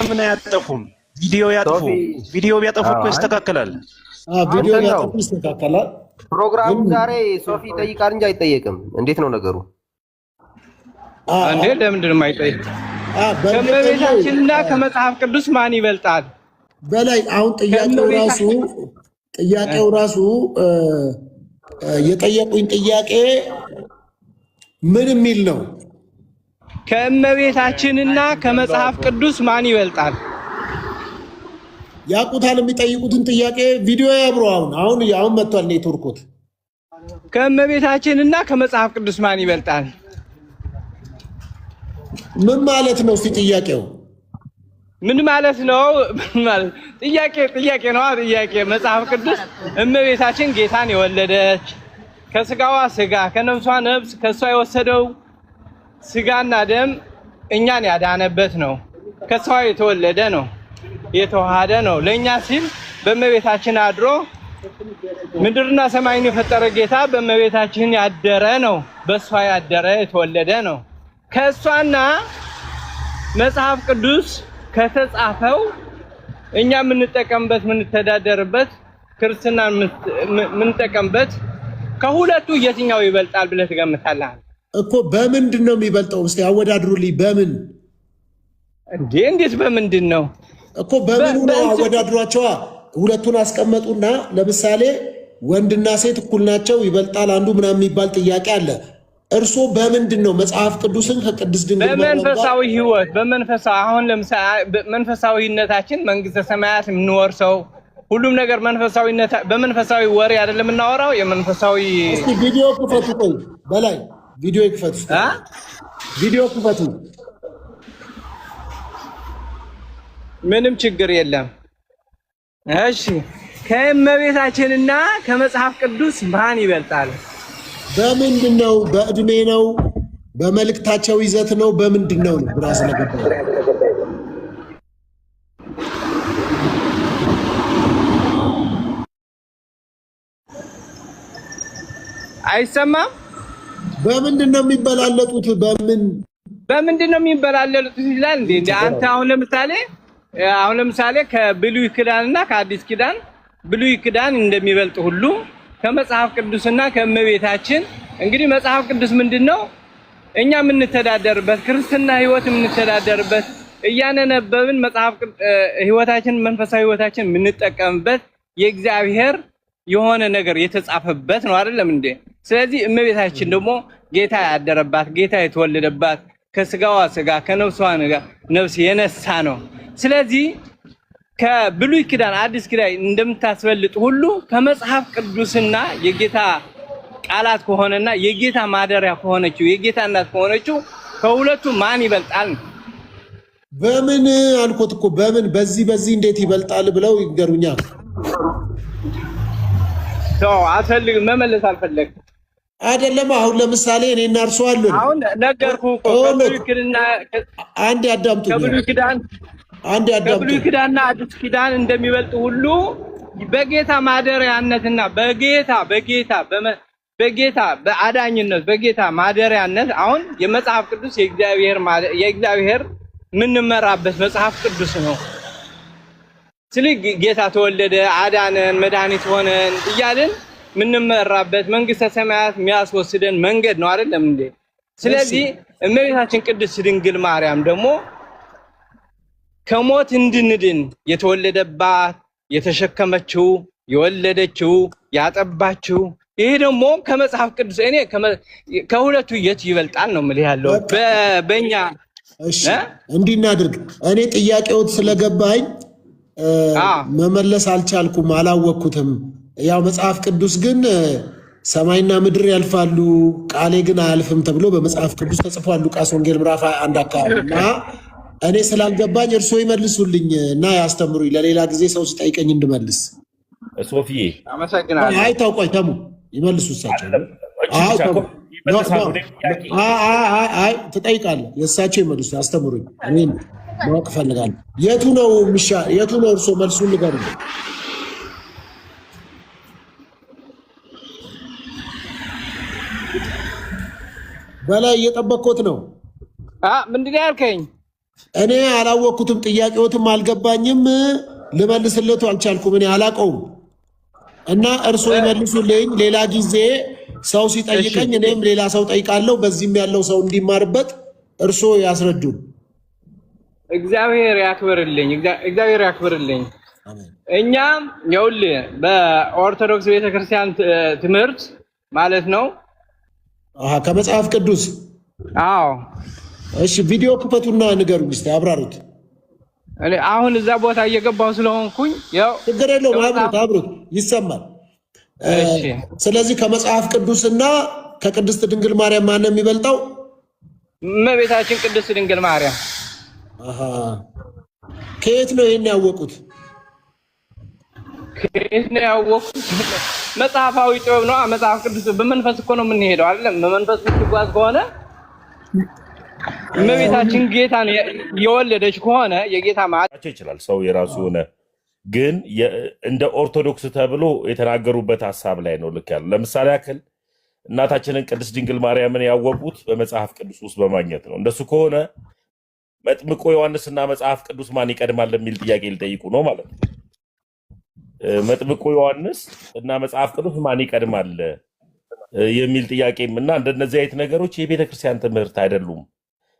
ምን አያጠፉም? ቪዲዮ ያጠፉ። ቪዲዮ ቢያጠፉ እኮ ይስተካከላል። ቪዲዮ ያጠፉ ይስተካከላል። ፕሮግራሙ ዛሬ ሶፊ ጠይቃል እንጂ አይጠየቅም። እንዴት ነው ነገሩ? እንዴ ለምንድን ነው የማይጠይቅ? ከእመቤታችንና ከመጽሐፍ ቅዱስ ማን ይበልጣል? በላይ አሁን ጥያቄው ራሱ የጠየቁኝ ጥያቄ ምን የሚል ነው? ከእመቤታችንና ከመጽሐፍ ቅዱስ ማን ይበልጣል? ያቁታል። የሚጠይቁትን ጥያቄ ቪዲዮ ያብሩ። አሁን መጥቷል ኔትወርኩት። ከእመቤታችንና ከመጽሐፍ ቅዱስ ማን ይበልጣል? ምን ማለት ነው? እስቲ ጥያቄው ምን ማለት ነው? ጥያቄ ነው። ጥያቄ መጽሐፍ ቅዱስ እመቤታችን ጌታን የወለደች ከስጋዋ ስጋ ከነፍሷ ነፍስ ከሷ የወሰደው ስጋና ደም እኛን ያዳነበት ነው። ከሷ የተወለደ ነው፣ የተዋሃደ ነው። ለኛ ሲል በእመቤታችን አድሮ ምድርና ሰማይን የፈጠረ ጌታ በእመቤታችን ያደረ ነው። በሷ ያደረ የተወለደ ነው። ከሷና መጽሐፍ ቅዱስ ከተጻፈው እኛ የምንጠቀምበት የምንተዳደርበት ክርስትና የምንጠቀምበት ከሁለቱ የትኛው ይበልጣል ብለህ ትገምታለህ? እኮ በምንድን ነው የሚበልጠው? እስቲ አወዳድሩልኝ። በምን እንዴት በምንድን ነው እኮ በምኑ ነው? አወዳድሯቸዋ። ሁለቱን አስቀመጡና ለምሳሌ ወንድና ሴት እኩል ናቸው ይበልጣል አንዱ ምናምን የሚባል ጥያቄ አለ። እርሶ በምንድን ነው መጽሐፍ ቅዱስን ከቅድስት ድንግል በመንፈሳዊ ህይወት በመንፈሳዊ አሁን ለምሳሌ መንፈሳዊነታችን መንግስተ ሰማያት የምንወርሰው ሁሉም ነገር መንፈሳዊነት በመንፈሳዊ ወሬ አይደለም የምናወራው። የመንፈሳዊ እስቲ ቪዲዮ ክፈቱ። ቆይ በላይ ቪዲዮ ክፈቱ። ቪዲዮ ክፈቱ። ምንም ችግር የለም። እሺ ከእመቤታችንና ከመጽሐፍ ቅዱስ ማን ይበልጣል? በምንድን ነው? በእድሜ ነው? በመልእክታቸው ይዘት ነው? በምንድን ነው? ግራ ስለገባኝ አይሰማም። በምንድን ነው የሚበላለጡት? በምንድን ነው የሚበላለጡት ይላል እንዴ? አንተ አሁን ለምሳሌ ከብሉይ ኪዳንና ከአዲስ ኪዳን ብሉይ ኪዳን እንደሚበልጥ ሁሉ ከመጽሐፍ ቅዱስና ከእመቤታችን እንግዲህ መጽሐፍ ቅዱስ ምንድነው? እኛ የምንተዳደርበት ክርስትና ህይወት የምንተዳደርበት እያነበብን መጽሐፍ ህይወታችን መንፈሳዊ ህይወታችን የምንጠቀምበት የእግዚአብሔር የሆነ ነገር የተጻፈበት ነው አይደለም እንዴ? ስለዚህ እመቤታችን ደግሞ ጌታ ያደረባት ጌታ የተወለደባት ከስጋዋ ስጋ ከነፍሷ ነፍስ የነሳ ነው። ስለዚህ ከብሉይ ኪዳን አዲስ ኪዳን እንደምታስበልጥ ሁሉ ከመጽሐፍ ቅዱስና የጌታ ቃላት ከሆነና የጌታ ማደሪያ ከሆነችው የጌታ እናት ከሆነችው ከሁለቱ ማን ይበልጣል? በምን አልኩት እኮ በምን በዚህ እንዴት ይበልጣል ብለው ይገሩኛል። አልፈልግም መመለስ አልፈለግም አይደለም። አሁን ለምሳሌ እኔና እርሱ አለን። አሁን ነገርኩህ እኮ ከብሉይ ኪዳንና አንድ ያዳምጡ። ከብሉይ ኪዳንና አዲስ ኪዳን እንደሚበልጥ ሁሉ በጌታ ማደሪያነትና በጌታ በአዳኝነት በጌታ ማደሪያነት አሁን የመጽሐፍ ቅዱስ የእግዚአብሔር የምንመራበት መጽሐፍ ቅዱስ ነው። ስለዚህ ጌታ ተወለደ፣ አዳነን፣ መድኃኒት ሆነን እያልን የምንመራበት መንግስተ ሰማያት የሚያስወስደን መንገድ ነው አይደለም እንዴ? ስለዚህ እመቤታችን ቅድስት ድንግል ማርያም ደግሞ ከሞት እንድንድን የተወለደባት የተሸከመችው የወለደችው ያጠባችው ይሄ ደግሞ ከመጽሐፍ ቅዱስ እኔ ከሁለቱ የት ይበልጣል ነው የምልህ ያለው በእኛ። እሺ እንዲህ እናድርግ። እኔ ጥያቄዎት ስለገባኝ መመለስ አልቻልኩም፣ አላወቅኩትም። ያው መጽሐፍ ቅዱስ ግን ሰማይና ምድር ያልፋሉ ቃሌ ግን አያልፍም ተብሎ በመጽሐፍ ቅዱስ ተጽፏል። ሉቃስ ወንጌል ምዕራፍ 1 አካባቢ እና እኔ ስላልገባኝ እርስዎ ይመልሱልኝ እና ያስተምሩኝ፣ ለሌላ ጊዜ ሰው ሲጠይቀኝ እንድመልስ። ሶፊዬ አመሰግናለሁ። አይ ታውቋይ ተሙ ይመልሱ እሳቸው። አይ ትጠይቃለህ፣ የእሳቸው ይመልሱ፣ ያስተምሩኝ። እኔን ማወቅ እፈልጋለሁ። የቱ ነው እርስዎ መልሱን ንገሩኝ። በላይ እየጠበቅኩት ነው። ምንድን ያልከኝ? እኔ አላወቅኩትም፣ ጥያቄዎትም አልገባኝም፣ ልመልስለቱ አልቻልኩም። እኔ አላቀውም እና እርስዎ ይመልሱልኝ። ሌላ ጊዜ ሰው ሲጠይቀኝ እኔም ሌላ ሰው ጠይቃለሁ። በዚህም ያለው ሰው እንዲማርበት እርስዎ ያስረዱን። እግዚአብሔር ያክብርልኝ፣ እግዚአብሔር ያክብርልኝ። እኛ ይኸውልህ በኦርቶዶክስ ቤተክርስቲያን ትምህርት ማለት ነው ከመጽሐፍ ቅዱስ። አዎ እሺ፣ ቪዲዮ ክፈቱና ንገሩኝ እስኪ፣ አብራሩት። አሁን እዛ ቦታ እየገባሁ ስለሆንኩኝ ያው ችግር የለውም፣ አብሩት፣ ይሰማል። ስለዚህ ከመጽሐፍ ቅዱስና ከቅድስት ድንግል ማርያም ማን ነው የሚበልጠው? እመቤታችን ቅድስት ድንግል ማርያም። ከየት ነው ይሄን ያወቁት? ከየት ነው ያወቁት? መጽሐፋዊ ጥበብ ነው። መጽሐፍ ቅዱስ በመንፈስ እኮ ነው የምንሄደው አይደለም? በመንፈስ ብትጓዝ ከሆነ እመቤታችን ጌታን የወለደች ከሆነ የጌታ ማለት ይችላል። ሰው የራሱ የሆነ ግን እንደ ኦርቶዶክስ ተብሎ የተናገሩበት ሀሳብ ላይ ነው ልክ ያለው። ለምሳሌ ያክል እናታችንን ቅድስት ድንግል ማርያምን ያወቁት በመጽሐፍ ቅዱስ ውስጥ በማግኘት ነው። እንደሱ ከሆነ መጥምቆ ዮሐንስና መጽሐፍ ቅዱስ ማን ይቀድማል የሚል ጥያቄ ሊጠይቁ ነው ማለት ነው። መጥምቆ ዮሐንስ እና መጽሐፍ ቅዱስ ማን ይቀድማል የሚል ጥያቄም እና እንደነዚህ አይነት ነገሮች የቤተክርስቲያን ትምህርት አይደሉም።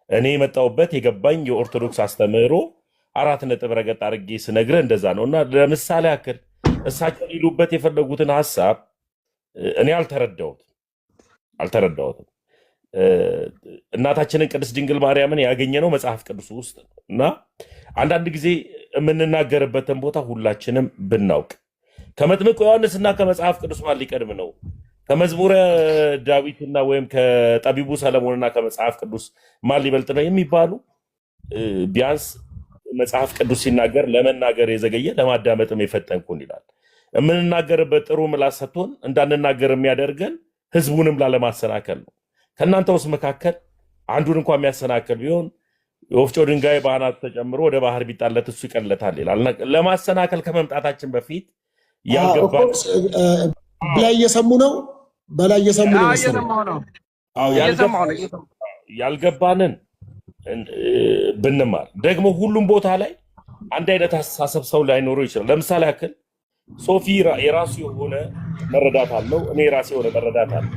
እኔ የመጣሁበት የገባኝ የኦርቶዶክስ አስተምህሮ 4 ነጥብ ረገጥ አድርጌ ስነግርህ እንደዛ ነው። እና ለምሳሌ ያክል እሳቸው ሊሉበት የፈለጉትን ሀሳብ እኔ አልተረዳሁትም። እናታችንን ቅድስት ድንግል ማርያምን ያገኘነው መጽሐፍ ቅዱስ ውስጥ እና አንዳንድ ጊዜ የምንናገርበትን ቦታ ሁላችንም ብናውቅ ከመጥምቁ ዮሐንስና ከመጽሐፍ ቅዱስ ማን ሊቀድም ነው? ከመዝሙረ ዳዊትና ወይም ከጠቢቡ ሰለሞንና ከመጽሐፍ ቅዱስ ማን ሊበልጥ ነው የሚባሉ ቢያንስ መጽሐፍ ቅዱስ ሲናገር ለመናገር የዘገየ ለማዳመጥም የፈጠንኩን ይላል። የምንናገርበት ጥሩ ምላስ ሰጥቶን እንዳንናገር የሚያደርገን ህዝቡንም ላለማሰናከል ነው። ከእናንተ ውስጥ መካከል አንዱን እንኳን የሚያሰናክል ቢሆን የወፍጮ ድንጋይ በአናቱ ተጨምሮ ወደ ባህር ቢጣለት እሱ ይቀለታል ይላል። ለማሰናከል ከመምጣታችን በፊት በላይ እየሰሙ ነው። በላይ እየሰሙ ነው መሰለኝ። ያልገባንን ብንማር ደግሞ ሁሉም ቦታ ላይ አንድ አይነት አስተሳሰብ ሰው ላይኖረው ይችላል። ለምሳሌ ያክል ሶፊ የራሱ የሆነ መረዳት አለው፣ እኔ የራሴ የሆነ መረዳት አለ።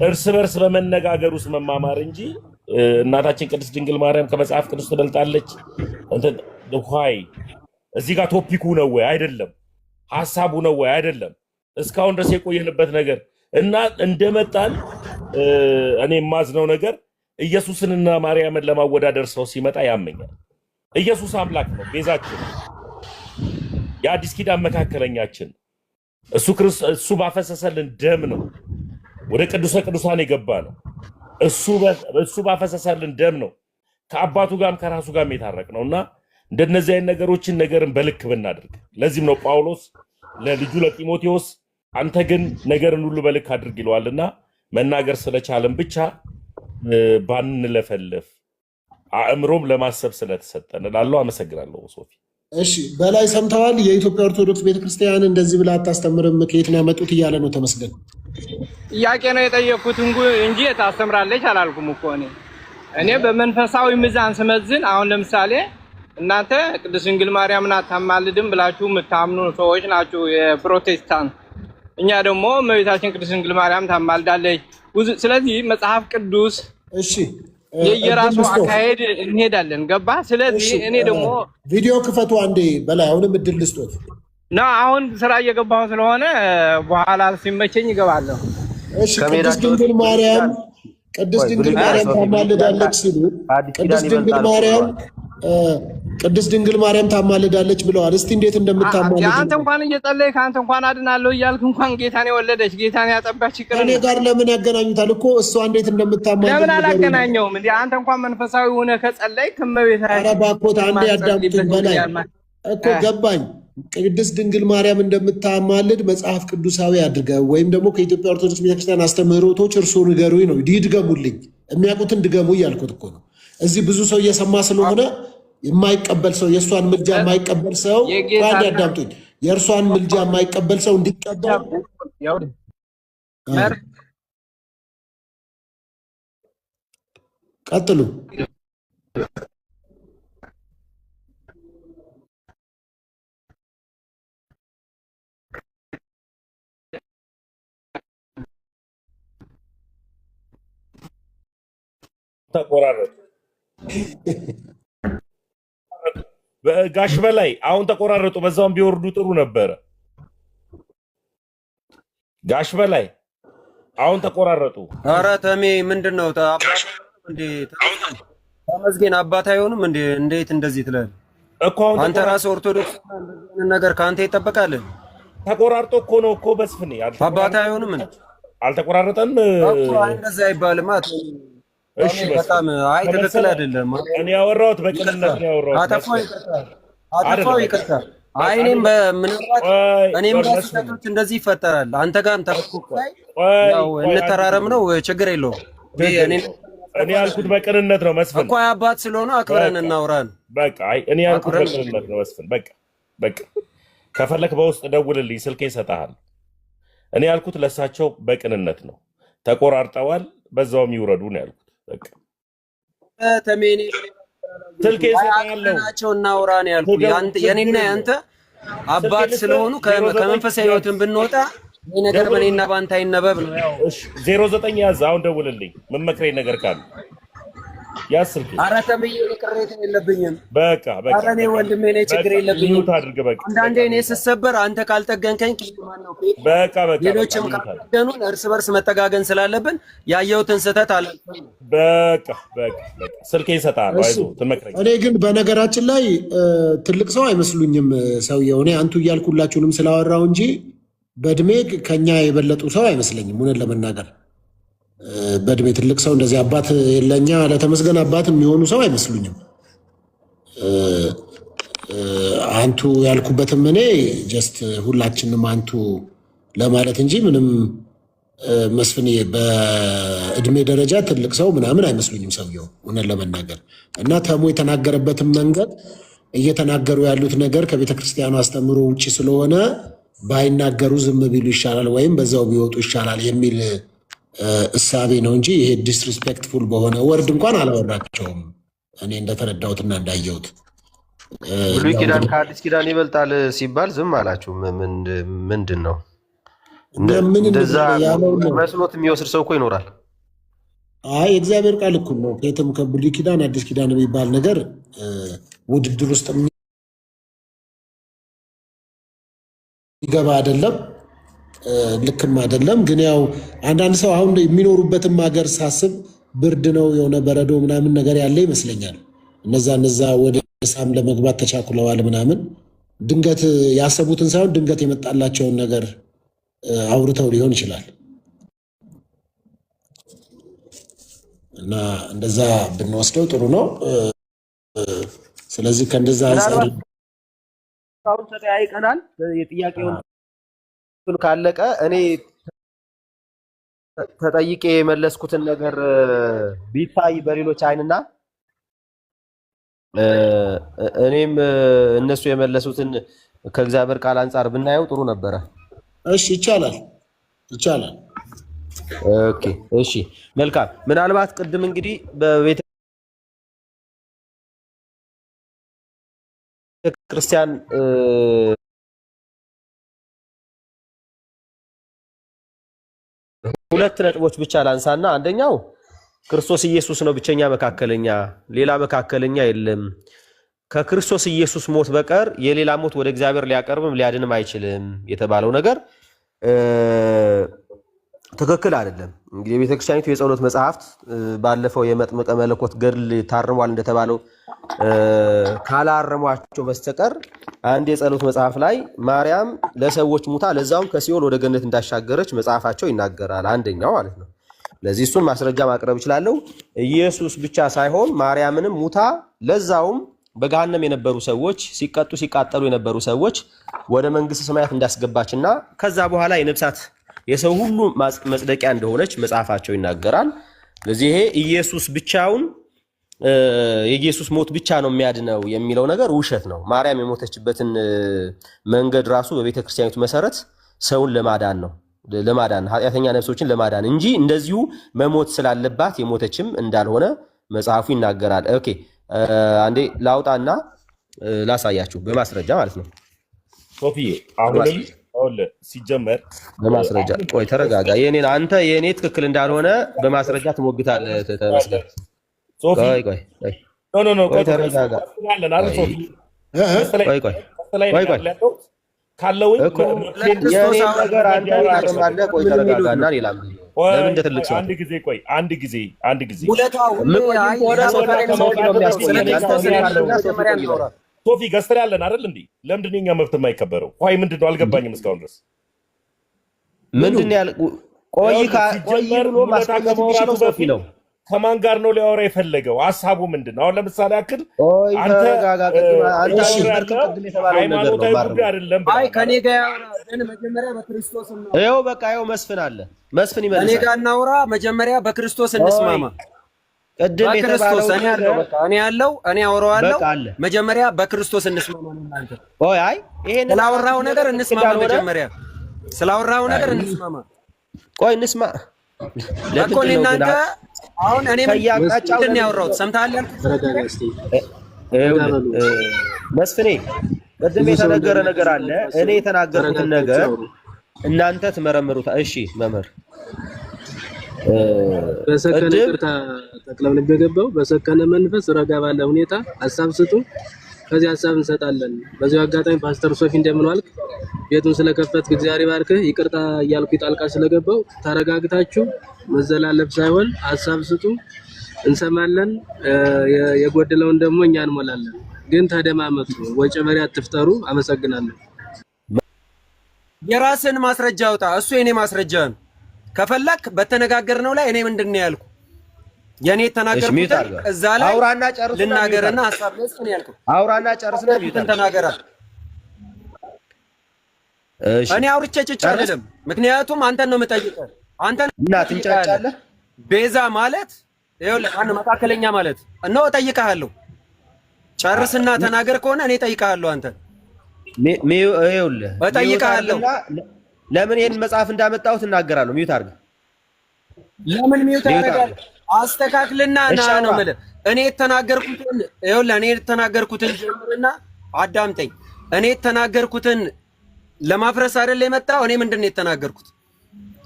እርስ በርስ በመነጋገር ውስጥ መማማር እንጂ እናታችን ቅድስት ድንግል ማርያም ከመጽሐፍ ቅዱስ ትበልጣለች ይ እዚህ ጋር ቶፒኩ ነው ወይ አይደለም፣ ሀሳቡ ነው ወይ አይደለም። እስካሁን ድረስ የቆየንበት ነገር እና እንደመጣን እኔ የማዝነው ነገር ኢየሱስንና ማርያምን ለማወዳደር ሰው ሲመጣ ያመኛል። ኢየሱስ አምላክ ነው፣ ቤዛችን፣ የአዲስ ኪዳን መካከለኛችን፣ እሱ ባፈሰሰልን ደም ነው ወደ ቅዱሰ ቅዱሳን የገባ ነው። እሱ ባፈሰሰልን ደም ነው ከአባቱ ጋርም ከራሱ ጋርም የታረቅ ነው። እና እንደነዚህ አይነት ነገርን በልክ ብናደርግ፣ ለዚህም ነው ጳውሎስ ለልጁ ለጢሞቴዎስ አንተ ግን ነገርን ሁሉ በልክ አድርግ ይለዋልና መናገር ስለቻለን ብቻ ባንለፈልፍ አእምሮም ለማሰብ ስለተሰጠን እላለሁ። አመሰግናለሁ ሶፊ። እሺ በላይ ሰምተዋል። የኢትዮጵያ ኦርቶዶክስ ቤተክርስቲያን እንደዚህ ብላ አታስተምርም፣ ከየት ነው ያመጡት እያለ ነው። ተመስገን ጥያቄ ነው የጠየኩት እንጂ ታስተምራለች አላልኩም እኮ እኔ በመንፈሳዊ ሚዛን ስመዝን፣ አሁን ለምሳሌ እናንተ ቅድስት ድንግል ማርያምን አታማልድም ብላችሁ የምታምኑ ሰዎች ናችሁ የፕሮቴስታንት። እኛ ደግሞ እመቤታችን ቅድስት ድንግል ማርያም ታማልዳለች። ስለዚህ መጽሐፍ ቅዱስ እሺ የየራሱ አካሄድ እንሄዳለን። ገባ? ስለዚህ እኔ ደግሞ ቪዲዮ ክፈቱ አንዴ። በላይ አሁንም እድል ልስጦት ና አሁን ስራ እየገባሁ ስለሆነ በኋላ ሲመቸኝ ይገባለሁ። እሺ ቅድስት ድንግል ማርያም ታማልዳለች ሲሉ ቅድስት ድንግል ማርያም ታማልዳለች ብለዋል። እስቲ እንዴት እንደምታማልድ አንተ እንኳን እየጸለይክ አንተ እንኳን አድናለሁ እያልክ እንኳን ጌታን የወለደች ጌታን ያጠባች ይቅር እኔ ጋር ለምን ያገናኙታል እኮ እሷ እንዴት እንደምታማልድ ለምን አላገናኘውም እንዴ? አንተ እንኳን መንፈሳዊ ሆነ ከጸለይክ እመቤታችን ኧረ እባክዎት አንዴ ያዳምጡኝ። በላይ እኮ ገባኝ። ቅድስት ድንግል ማርያም እንደምታማልድ መጽሐፍ ቅዱሳዊ አድርገው ወይም ደግሞ ከኢትዮጵያ ኦርቶዶክስ ቤተክርስቲያን አስተምህሮቶች እርሶ ንገሩኝ ነው። ይድገሙልኝ፣ የሚያውቁትን ድገሙ እያልኩት እኮ ነው። እዚህ ብዙ ሰው እየሰማ ስለሆነ የማይቀበል ሰው የእሷን ምልጃ የማይቀበል ሰው አንድ ያዳምጡኝ። የእርሷን ምልጃ የማይቀበል ሰው እንዲቀበል ቀጥሉ። ተቆራረጡ። ጋሽ በላይ አሁን ተቆራረጡ። በዛውም ቢወርዱ ጥሩ ነበረ። ጋሽ በላይ አሁን ተቆራረጡ። ኧረ ተሜ ምንድነው? ተመስገን አባት አይሆንም እንዴ? እንዴት እንደዚህ ትላለህ እኮ? አንተ ራስህ ኦርቶዶክስ ነገር ከአንተ ይጠበቃል። ተቆራርጦ እኮ ነው እኮ በስፍኔ አባት አይሆንም እንዴ? አልተቆራረጠም እኮ እንደዛ አይባልም። እሺ በጣም አይ ትክክል አይደለም። እኔ ያወራሁት በቅንነት ነው ያወራሁት። አጠፋው ይቅርታ። አይ እኔም በስህተቶች እንደዚህ ይፈጠራል። አንተ ጋርም ያው እንተራረም ነው ችግር የለውም። እኔ ያልኩት በቅንነት ነው መስፍን እኮ አባት ስለሆነ አክብረን እናውራን። በቃ አይ እኔ ያልኩት በቅንነት ነው መስፍን። በቃ ከፈለክ በውስጥ ደውልልኝ፣ ስልኬን እሰጥሃለሁ። እኔ ያልኩት ለሳቸው በቅንነት ነው። ተቆራርጠዋል፣ በዛውም ይውረዱ ነው ያልኩት። በቃ ተሜኔ ስልኬን እሰጥሃለሁ እናውራ ነው ያልኩት። የኔና ያንተ አባት ስለሆኑ ከመንፈሳዊ ህይወትን ብንወጣ ይሄ ነገር በኔና ባንተ አይነበብ ነው። ያው 09 ያዝ፣ አሁን ደውልልኝ። ምን መክረኝ ነገር ካለ ያዝ ስልኬ። ኧረ ተምዬ ቅሬታ የለብኝም። በቃ ኧረ እኔ ወንድሜ ነኝ፣ ችግር የለብኝም። አድርግ በቃ። አንዳንዴ እኔ ስሰበር አንተ ካልጠገንከኝ በቃ ሌሎችም ካልጠገኑን እርስ በርስ መጠጋገን ስላለብን ያየሁትን ስህተት አለ። በቃ ስልኬን እሰጥሃለሁ፣ አይዞህ ትመክረኝ። እኔ ግን በነገራችን ላይ ትልቅ ሰው አይመስሉኝም ሰውየው። እኔ አንቱ እያልኩላችሁንም ስላወራው እንጂ በእድሜ ከኛ የበለጡ ሰው አይመስለኝም። እውነት ለመናገር በእድሜ ትልቅ ሰው እንደዚህ አባት ለኛ ለተመስገን አባት የሚሆኑ ሰው አይመስሉኝም። አንቱ ያልኩበትም እኔ ጀስት ሁላችንም አንቱ ለማለት እንጂ ምንም መስፍን በእድሜ ደረጃ ትልቅ ሰው ምናምን አይመስሉኝም ሰውየው እውነት ለመናገር እና ተሙ የተናገረበትን መንገድ እየተናገሩ ያሉት ነገር ከቤተ ክርስቲያኑ አስተምሮ ውጭ ስለሆነ ባይናገሩ ዝም ቢሉ ይሻላል ወይም በዛው ቢወጡ ይሻላል የሚል እሳቤ ነው እንጂ ይሄ ዲስሪስፔክትፉል በሆነ ወርድ እንኳን አላወራቸውም። እኔ እንደተረዳሁትና እንዳየሁት ብሉይ ኪዳን ከአዲስ ኪዳን ይበልጣል ሲባል ዝም አላችሁ። ምንድን ነው እንደዛ መስሎት የሚወስድ ሰው እኮ ይኖራል። አይ እግዚአብሔር ቃል እኩል ነው። ከየትም ከብሉይ ኪዳን አዲስ ኪዳን የሚባል ነገር ውድድር ውስጥ ይገባ አይደለም፣ ልክም አይደለም። ግን ያው አንዳንድ ሰው አሁን የሚኖሩበትም ሀገር ሳስብ ብርድ ነው የሆነ በረዶ ምናምን ነገር ያለ ይመስለኛል። እነዛ ወደ ሳም ለመግባት ተቻኩለዋል ምናምን ድንገት ያሰቡትን ሳይሆን ድንገት የመጣላቸውን ነገር አውርተው ሊሆን ይችላል እና እንደዛ ብንወስደው ጥሩ ነው። ስለዚህ ከእንደዛ አንጻር አሁን ተጠያይቀናል። የጥያቄውን ካለቀ እኔ ተጠይቄ የመለስኩትን ነገር ቢታይ በሌሎች አይንና እኔም እነሱ የመለሱትን ከእግዚአብሔር ቃል አንጻር ብናየው ጥሩ ነበረ። እሺ ይቻላል። ኦኬ እሺ መልካም። ምናልባት ቅድም እንግዲህ በቤተ ክርስቲያን ሁለት ነጥቦች ብቻ ላንሳና፣ አንደኛው ክርስቶስ ኢየሱስ ነው ብቸኛ መካከለኛ፣ ሌላ መካከለኛ የለም። ከክርስቶስ ኢየሱስ ሞት በቀር የሌላ ሞት ወደ እግዚአብሔር ሊያቀርብም ሊያድንም አይችልም የተባለው ነገር ትክክል አይደለም። እንግዲህ የቤተክርስቲያኒቱ የጸሎት መጽሐፍት ባለፈው የመጥምቀ መለኮት ገድል ታርሟል እንደተባለው ካላረሟቸው በስተቀር አንድ የጸሎት መጽሐፍ ላይ ማርያም ለሰዎች ሙታ ለዛውም ከሲኦል ወደ ገነት እንዳሻገረች መጽሐፋቸው ይናገራል። አንደኛው ማለት ነው። ለዚህ እሱን ማስረጃ ማቅረብ እችላለሁ። ኢየሱስ ብቻ ሳይሆን ማርያምንም ሙታ ለዛውም በገሃነም የነበሩ ሰዎች ሲቀጡ ሲቃጠሉ የነበሩ ሰዎች ወደ መንግስተ ሰማያት እንዳስገባችና ከዛ በኋላ የነፍሳት የሰው ሁሉ መጽደቂያ እንደሆነች መጽሐፋቸው ይናገራል። ስለዚህ ይሄ ኢየሱስ ብቻውን የኢየሱስ ሞት ብቻ ነው የሚያድነው የሚለው ነገር ውሸት ነው። ማርያም የሞተችበትን መንገድ ራሱ በቤተ ክርስቲያኒቱ መሰረት ሰውን ለማዳን ነው፣ ለማዳን ኃጢአተኛ ነፍሶችን ለማዳን እንጂ እንደዚሁ መሞት ስላለባት የሞተችም እንዳልሆነ መጽሐፉ ይናገራል። ኦኬ አንዴ ላውጣና ላሳያችሁ በማስረጃ ማለት ነው። ሶፊዬ አሁንም ሲጀመር በማስረጃ ቆይ ተረጋጋ። የኔን አንተ የኔ ትክክል እንዳልሆነ በማስረጃ ትሞግታለህ። ተመስገን ቆይ ቆይ ተረጋጋ። ቆይ ካለውኝ የኔ ነገር አንተ ታረማለህ። ቆይ ተረጋጋና ሌላ ለምን እንደ ትልቅ ሰው አንድ ጊዜ ሶፊ ገዝተን ያለን አይደል እንዴ? ለምንድን ነው የኛ መብት የማይከበረው? ቆይ ምንድን ነው አልገባኝም እስካሁን ድረስ ምንድን ነው ያለ? ቆይ ብሎ ማስቀመጥ የሚችለው ሶፊ ነው። ከማን ጋር ነው ሊያወራ የፈለገው? ሀሳቡ ምንድን ነው? አሁን ለምሳሌ ያክል አንተ ሃይማኖታዊ ጉዳይ አይደለም። አይ ከኔ ጋር ያወራ ግን መጀመሪያ በክርስቶስ ነው። ይኸው በቃ ይኸው መስፍን አለ። መስፍን ይመልሳል። እኔ ጋር እናውራ መጀመሪያ በክርስቶስ እንስማማ። ቅድም የተባለው እኔ ያለው እኔ አወራዋለሁ። መጀመሪያ በክርስቶስ እንስማማ ነው እናንተ። ቆይ አይ ይሄን ስላወራው ነገር እንስማማ። መጀመሪያ ስላወራው ነገር እንስማማ። ቆይ እንስማ እኮ እናንተ አሁን እኔ ምንድን ነው ያወራሁት? ሰምተሃል ያልኩት መስፍኔ፣ ቅድም የተነገረ ነገር አለ። እኔ የተናገርኩትን ነገር እናንተ ትመረምሩታ። እሺ መምህር በሰከነ ቅርታ ተክለምልብ የገባው በሰከነ መንፈስ ረጋ ባለ ሁኔታ ሀሳብ ስጡ። ከዚህ ሀሳብ እንሰጣለን። በዚሁ አጋጣሚ ፓስተር ሶፊ እንደምን ዋልክ? ቤቱን ስለከፈትክ እግዚአብሔር ይባርክህ። ይቅርታ እያልኩ ጣልቃ ስለገባው ተረጋግታችሁ መዘላለፍ ሳይሆን ሀሳብ ስጡ፣ እንሰማለን። የጎደለውን ደግሞ እኛ እንሞላለን። ግን ተደማመጡ፣ ወጪ በሬ አትፍጠሩ። አመሰግናለሁ። የራስን ማስረጃ አውጣ። እሱ የኔ ማስረጃ ነው። ከፈለክ በተነጋገርነው ላይ እኔ ምንድን ነው ያልኩ? የኔ ተናገርኩት እዛ ላይ አውራና ጨርስ ልናገርና ሐሳብ ለስን ያልኩ አውራና ጨርስና ቢዩታል ተናገራ። እኔ አውርቼ ጭጭ አይደለም፣ ምክንያቱም አንተን ነው የምጠይቀው። አንተ እና ትንጫጫለህ። ቤዛ ማለት ይኸውልህ አንድ መካከለኛ ማለት ነው። እጠይቅሃለሁ ጨርስና ተናገር ከሆነ እኔ እጠይቅሃለሁ። አንተ ይኸውልህ እጠይቅሃለሁ። ለምን ይሄን መጽሐፍ እንዳመጣሁት እናገራለሁ። ሚዩት አድርግ። ለምን ሚዩት አደርጋለሁ? አስተካክልና ና ነው የምልህ። እኔ የተናገርኩትን ይኸውልህ እኔ የተናገርኩትን ጀምርና አዳምጠኝ። እኔ የተናገርኩትን ለማፍረስ አይደል የመጣው? እኔ ምንድን ነው የተናገርኩት?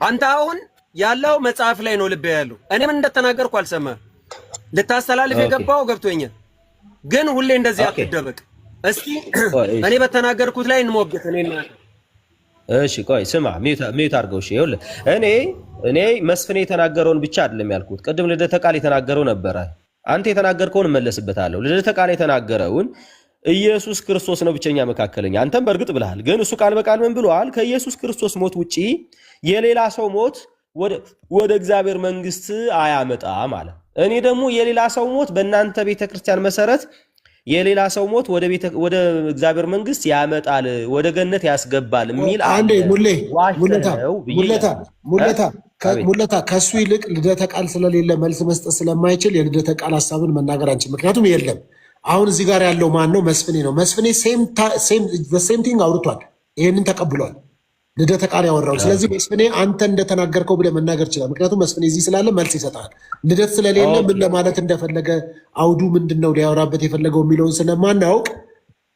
አንተ አሁን ያለው መጽሐፍ ላይ ነው ልብ ያለው። እኔ ምን እንደተናገርኩ አልሰማህም። ልታስተላልፍ የገባው ገብቶኛል፣ ግን ሁሌ እንደዚህ አትደበቅ። እስቲ እኔ በተናገርኩት ላይ እንሞግት። እሺ ቆይ ስማ፣ ሚዩት አድርገው። እሺ ይኸውልህ እኔ መስፍኔ የተናገረውን ብቻ አይደለም ያልኩት። ቅድም ልደተ ቃል የተናገረው ነበረ። አንተ የተናገርከውን እመለስበታለሁ። ልደተ ቃል የተናገረውን ኢየሱስ ክርስቶስ ነው ብቸኛ መካከለኛ። አንተም በእርግጥ ብለሃል፣ ግን እሱ ቃል በቃል ምን ብለዋል? ከኢየሱስ ክርስቶስ ሞት ውጪ የሌላ ሰው ሞት ወደ እግዚአብሔር መንግስት አያመጣም አለ። እኔ ደግሞ የሌላ ሰው ሞት በእናንተ ቤተክርስቲያን መሰረት የሌላ ሰው ሞት ወደ እግዚአብሔር መንግስት ያመጣል፣ ወደ ገነት ያስገባል የሚል አንዴ ሙለታ ከሱ ይልቅ ልደተ ቃል ስለሌለ መልስ መስጠት ስለማይችል የልደተ ቃል ሀሳብን መናገር አንችል። ምክንያቱም የለም። አሁን እዚህ ጋር ያለው ማን ነው? መስፍኔ ነው። መስፍኔ ሴም ቲንግ አውርቷል። ይህንን ተቀብሏል። ልደተ ቃል ያወራው። ስለዚህ መስፍኔ አንተ እንደተናገርከው ብለህ መናገር ይችላል። ምክንያቱም መስፍኔ እዚህ ስላለ መልስ ይሰጣል። ልደት ስለሌለ ምን ለማለት እንደፈለገ አውዱ ምንድን ነው ሊያወራበት የፈለገው የሚለውን ስለማናውቅ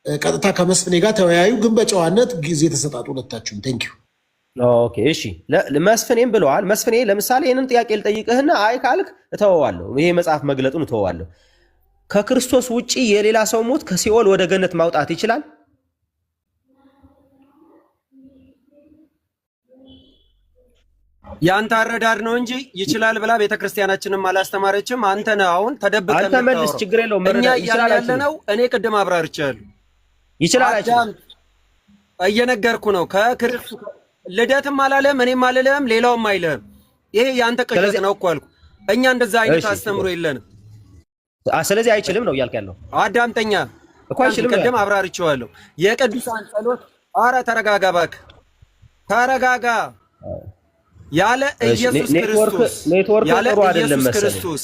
ቀጥታ ከመስፍኔ ጋር ተወያዩ፣ ግን በጨዋነት ጊዜ ተሰጣጡ ሁለታችሁም። ቴንክ ዩ። ኦኬ እሺ፣ መስፍኔም ብለዋል። መስፍኔ ለምሳሌ ይህንን ጥያቄ ልጠይቅህና አይ ካልክ እተወዋለሁ፣ ይሄ መጽሐፍ መግለጡን እተወዋለሁ። ከክርስቶስ ውጪ የሌላ ሰው ሞት ከሲኦል ወደ ገነት ማውጣት ይችላል? ያንተ አረዳድ ነው እንጂ ይችላል ብላ ቤተክርስቲያናችንም አላስተማረችም። አንተ ነህ አሁን ተደብቀህ አንተ መልስ፣ ችግር የለውም። እኛ ያለ ነው። እኔ ቅድም አብራርቻለሁ። ይችላል አይችልም እየነገርኩ ነው። ከክርስቶስ ልደትም አላለም፣ እኔም አልልህም፣ ሌላውም አይልህም። ይሄ ያንተ ቅዠት ነው እኮ አልኩ። እኛ እንደዛ አይነት አስተምሮ የለንም። ስለዚህ አይችልም ነው እያልክ ያለው። አዳምጠኛ እኮ አይችልም። ቅድም አብራርቼዋለሁ። የቅዱሳን ጸሎት። ኧረ ተረጋጋ እባክህ ተረጋጋ። ያለ ኢየሱስ ክርስቶስ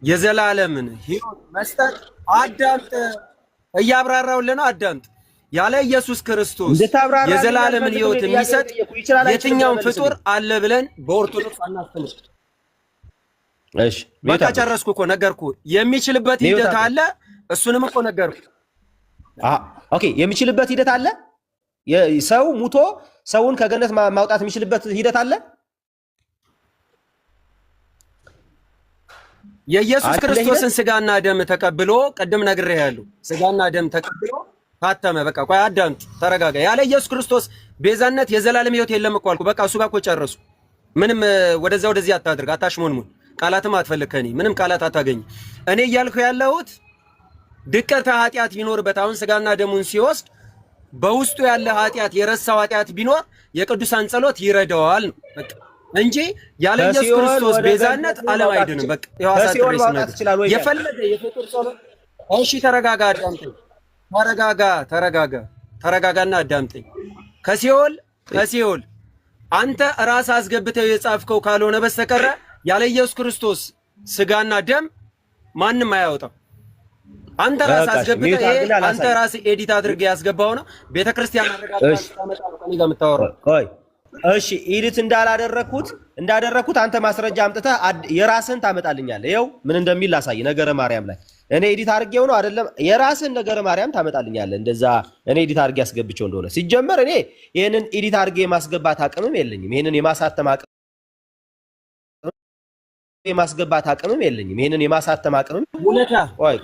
የዘላለምን ሕይወት መስጠት አዳምጥ፣ እያብራራሁልህ ነው። አዳምጥ። ያለ ኢየሱስ ክርስቶስ የዘላለምን ሕይወት የሚሰጥ የትኛውን ፍጡር አለ ብለን በኦርቶዶክስ አናስተምር። እሺ በቃ ጨረስኩ እኮ ነገርኩህ። የሚችልበት ሂደት አለ፣ እሱንም እኮ ነገርኩህ። ኦኬ የሚችልበት ሂደት አለ። ሰው ሙቶ ሰውን ከገነት ማውጣት የሚችልበት ሂደት አለ። የኢየሱስ ክርስቶስን ስጋና ደም ተቀብሎ ቅድም ነግሬሃለሁ። ስጋና ደም ተቀብሎ ታተመ። በቃ ቆይ አዳምጥ፣ ተረጋጋ። ያለ ኢየሱስ ክርስቶስ ቤዛነት የዘላለም ሕይወት የለም እኮ አልኩ። በቃ እሱ ጋር እኮ ጨረሱ። ምንም ወደዛ ወደዚህ አታድርግ፣ አታሽሞንሙን። ቃላትም አትፈልግ ከእኔ ምንም ቃላት አታገኝ። እኔ እያልኩ ያለሁት ድቀተ ኃጢአት ቢኖርበት አሁን ስጋና ደሙን ሲወስድ በውስጡ ያለ ኃጢአት የረሳው ኃጢአት ቢኖር የቅዱሳን ጸሎት ይረዳዋል ነው በቃ እንጂ ያለ ኢየሱስ ክርስቶስ ቤዛነት ዓለም አይድንም። በቃ የፈለገ የፍጡር ጸሎት። እሺ ተረጋጋ፣ አዳምጠኝ። ተረጋጋና አዳምጠኝ። ከሲኦል አንተ ራስ አስገብተው የጻፍከው ካልሆነ በስተቀር ያለ ኢየሱስ ክርስቶስ ስጋና ደም ማንም አያወጣም። አንተ ራስ አስገብተህ አንተ ራስ ኤዲት አድርገህ ያስገባው ነው። ቤተክርስቲያን አረጋግጣ ታመጣ ነው ከኔ ጋር የምታወራው። ቆይ እሺ፣ ኤዲት እንዳደረኩት አንተ ማስረጃ አምጥተህ የራስህን ታመጣልኛለህ። ይኸው ምን እንደሚል ላሳይ። ነገረ ማርያም ላይ እኔ ኤዲት አድርጌው ነው አይደለም፣ የራስህን ነገረ ማርያም ታመጣልኛለህ። እንደዛ እኔ ኤዲት አድርጌ ያስገብቸው እንደሆነ ሲጀመር እኔ ይሄንን ኤዲት አድርጌ የማስገባት አቅምም የለኝም። ይሄንን የማሳተም አቅምም የለኝም። ይሄንን የማሳተም አቅምም ቆይ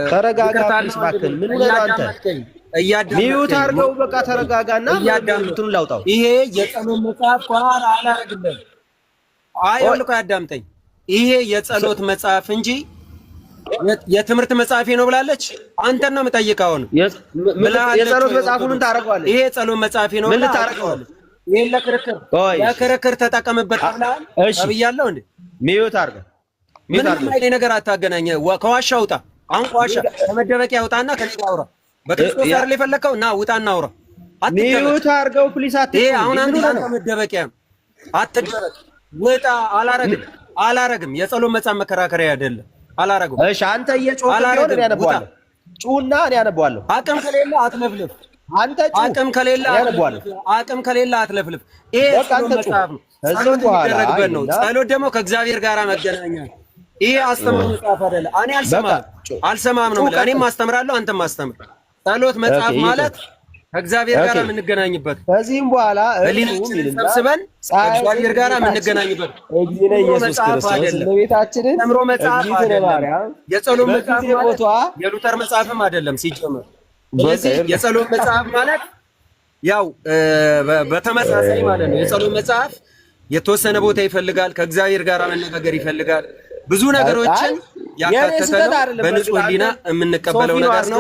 ተረጋጋ። እባክህን ምን ነው አንተ ሚዩት አድርገው። በቃ ተረጋጋና እንትኑን ላውጣው። ይሄ የጸሎት መጽሐፍ ቋራ አላረግልም። አይወልኩ ያዳምጠኝ። ይሄ የጸሎት መጽሐፍ እንጂ የትምህርት መጽሐፍ ነው ብላለች። አንተን ነው የምጠይቀው ነው የጸሎት መጽሐፉን ምን ታረጋዋለህ? ይሄ የጸሎት መጽሐፍ ነው ምን ታረጋዋለህ? ይሄ ለክርክር ተጠቀምበት ብያለሁ እንዴ? ሚዩት አድርገው። ምንም አይነት ነገር አታገናኘ። ከዋሻ ውጣ። አሁን ከዋሻ ከመደበቂያ ውጣና ከዚህ አውራ። በክርስቶስ አይደል የፈለከው? ና ውጣና አውራ። ሚዩት አድርገው ፕሊስ። ይሄ አሁን አንተ መደበቂያ አትደበቅ። ውጣ። አላረግም። የጸሎት መጽሐፍ መከራከሪያ አይደለም። አላረግም። እሺ አንተ እየጮህ ቢሆን እኔ አነባዋለሁ። ጩህና እኔ አነባዋለሁ። አቅም ከሌለ አትለፍልፍ። አንተ ጩህ። አቅም ከሌለ አትለፍልፍ። ይሄ ጸሎት መጽሐፍ ነው። ጸሎት የሚደረግበት ነው። ጸሎት ደግሞ ከእግዚአብሔር ጋር መገናኛ ነው። ይሄ አስተምሮ መጽሐፍ አይደለም። እኔ አልሰማም ነው የምልህ። እኔም አስተምራለሁ፣ አንተም አስተምር። ጸሎት መጽሐፍ ማለት ከእግዚአብሔር ጋር የምንገናኝበት፣ ከዚህም በኋላ ህሊናችንን ሰብስበን ከእግዚአብሔር ጋር የምንገናኝበት ኢየሱስ ክርስቶስ ለቤታችንን ተምሮ መጽሐፍ አይደለም። የጸሎት መጽሐፍ ማለት የሉተር መጽሐፍም አይደለም ሲጀመር። ስለዚህ የጸሎት መጽሐፍ ማለት ያው በተመሳሳይ ማለት ነው። የጸሎት መጽሐፍ የተወሰነ ቦታ ይፈልጋል፣ ከእግዚአብሔር ጋር መነጋገር ይፈልጋል፣ ብዙ ነገሮችን ያካተተ ነው። በንጹህ ህሊና የምንቀበለው ነገር ነው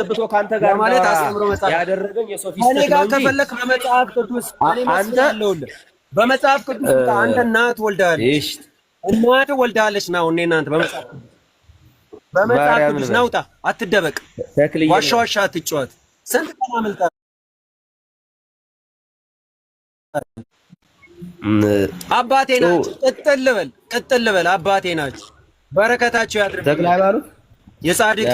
ማለት አስተምሮ መጽሐፍ ያደረገኝ የሶፊስት ነው። እኔ ጋር ከፈለክ በመጽሐፍ ቅዱስ አንተ አለውልህ። በመጽሐፍ ቅዱስ አንተ እናት ወልዳለች ነው። እኔ እናንተ በመጽሐፍ ቅዱስ ናውጣ። አትደበቅ፣ ዋሻ አትጫወት። ስንት ቀን አመልጣ አባቴ ናቸው። ቅጥል በል አባቴ ናቸው። በረከታቸው ያድርግ። ተክለ ሃይማኖት የጻድቅ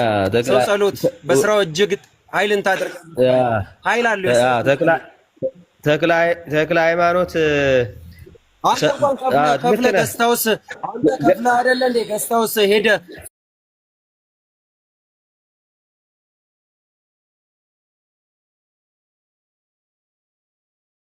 ሰው ጸሎት በስራው እጅግ ኃይልን ታደርጋለህ። ኃይል አለው። ተክለ ሃይማኖት አንተ ከፍለህ ገስታውስ አንተ ከፍለህ አይደለ እንዴ? ገስታውስ ሄደህ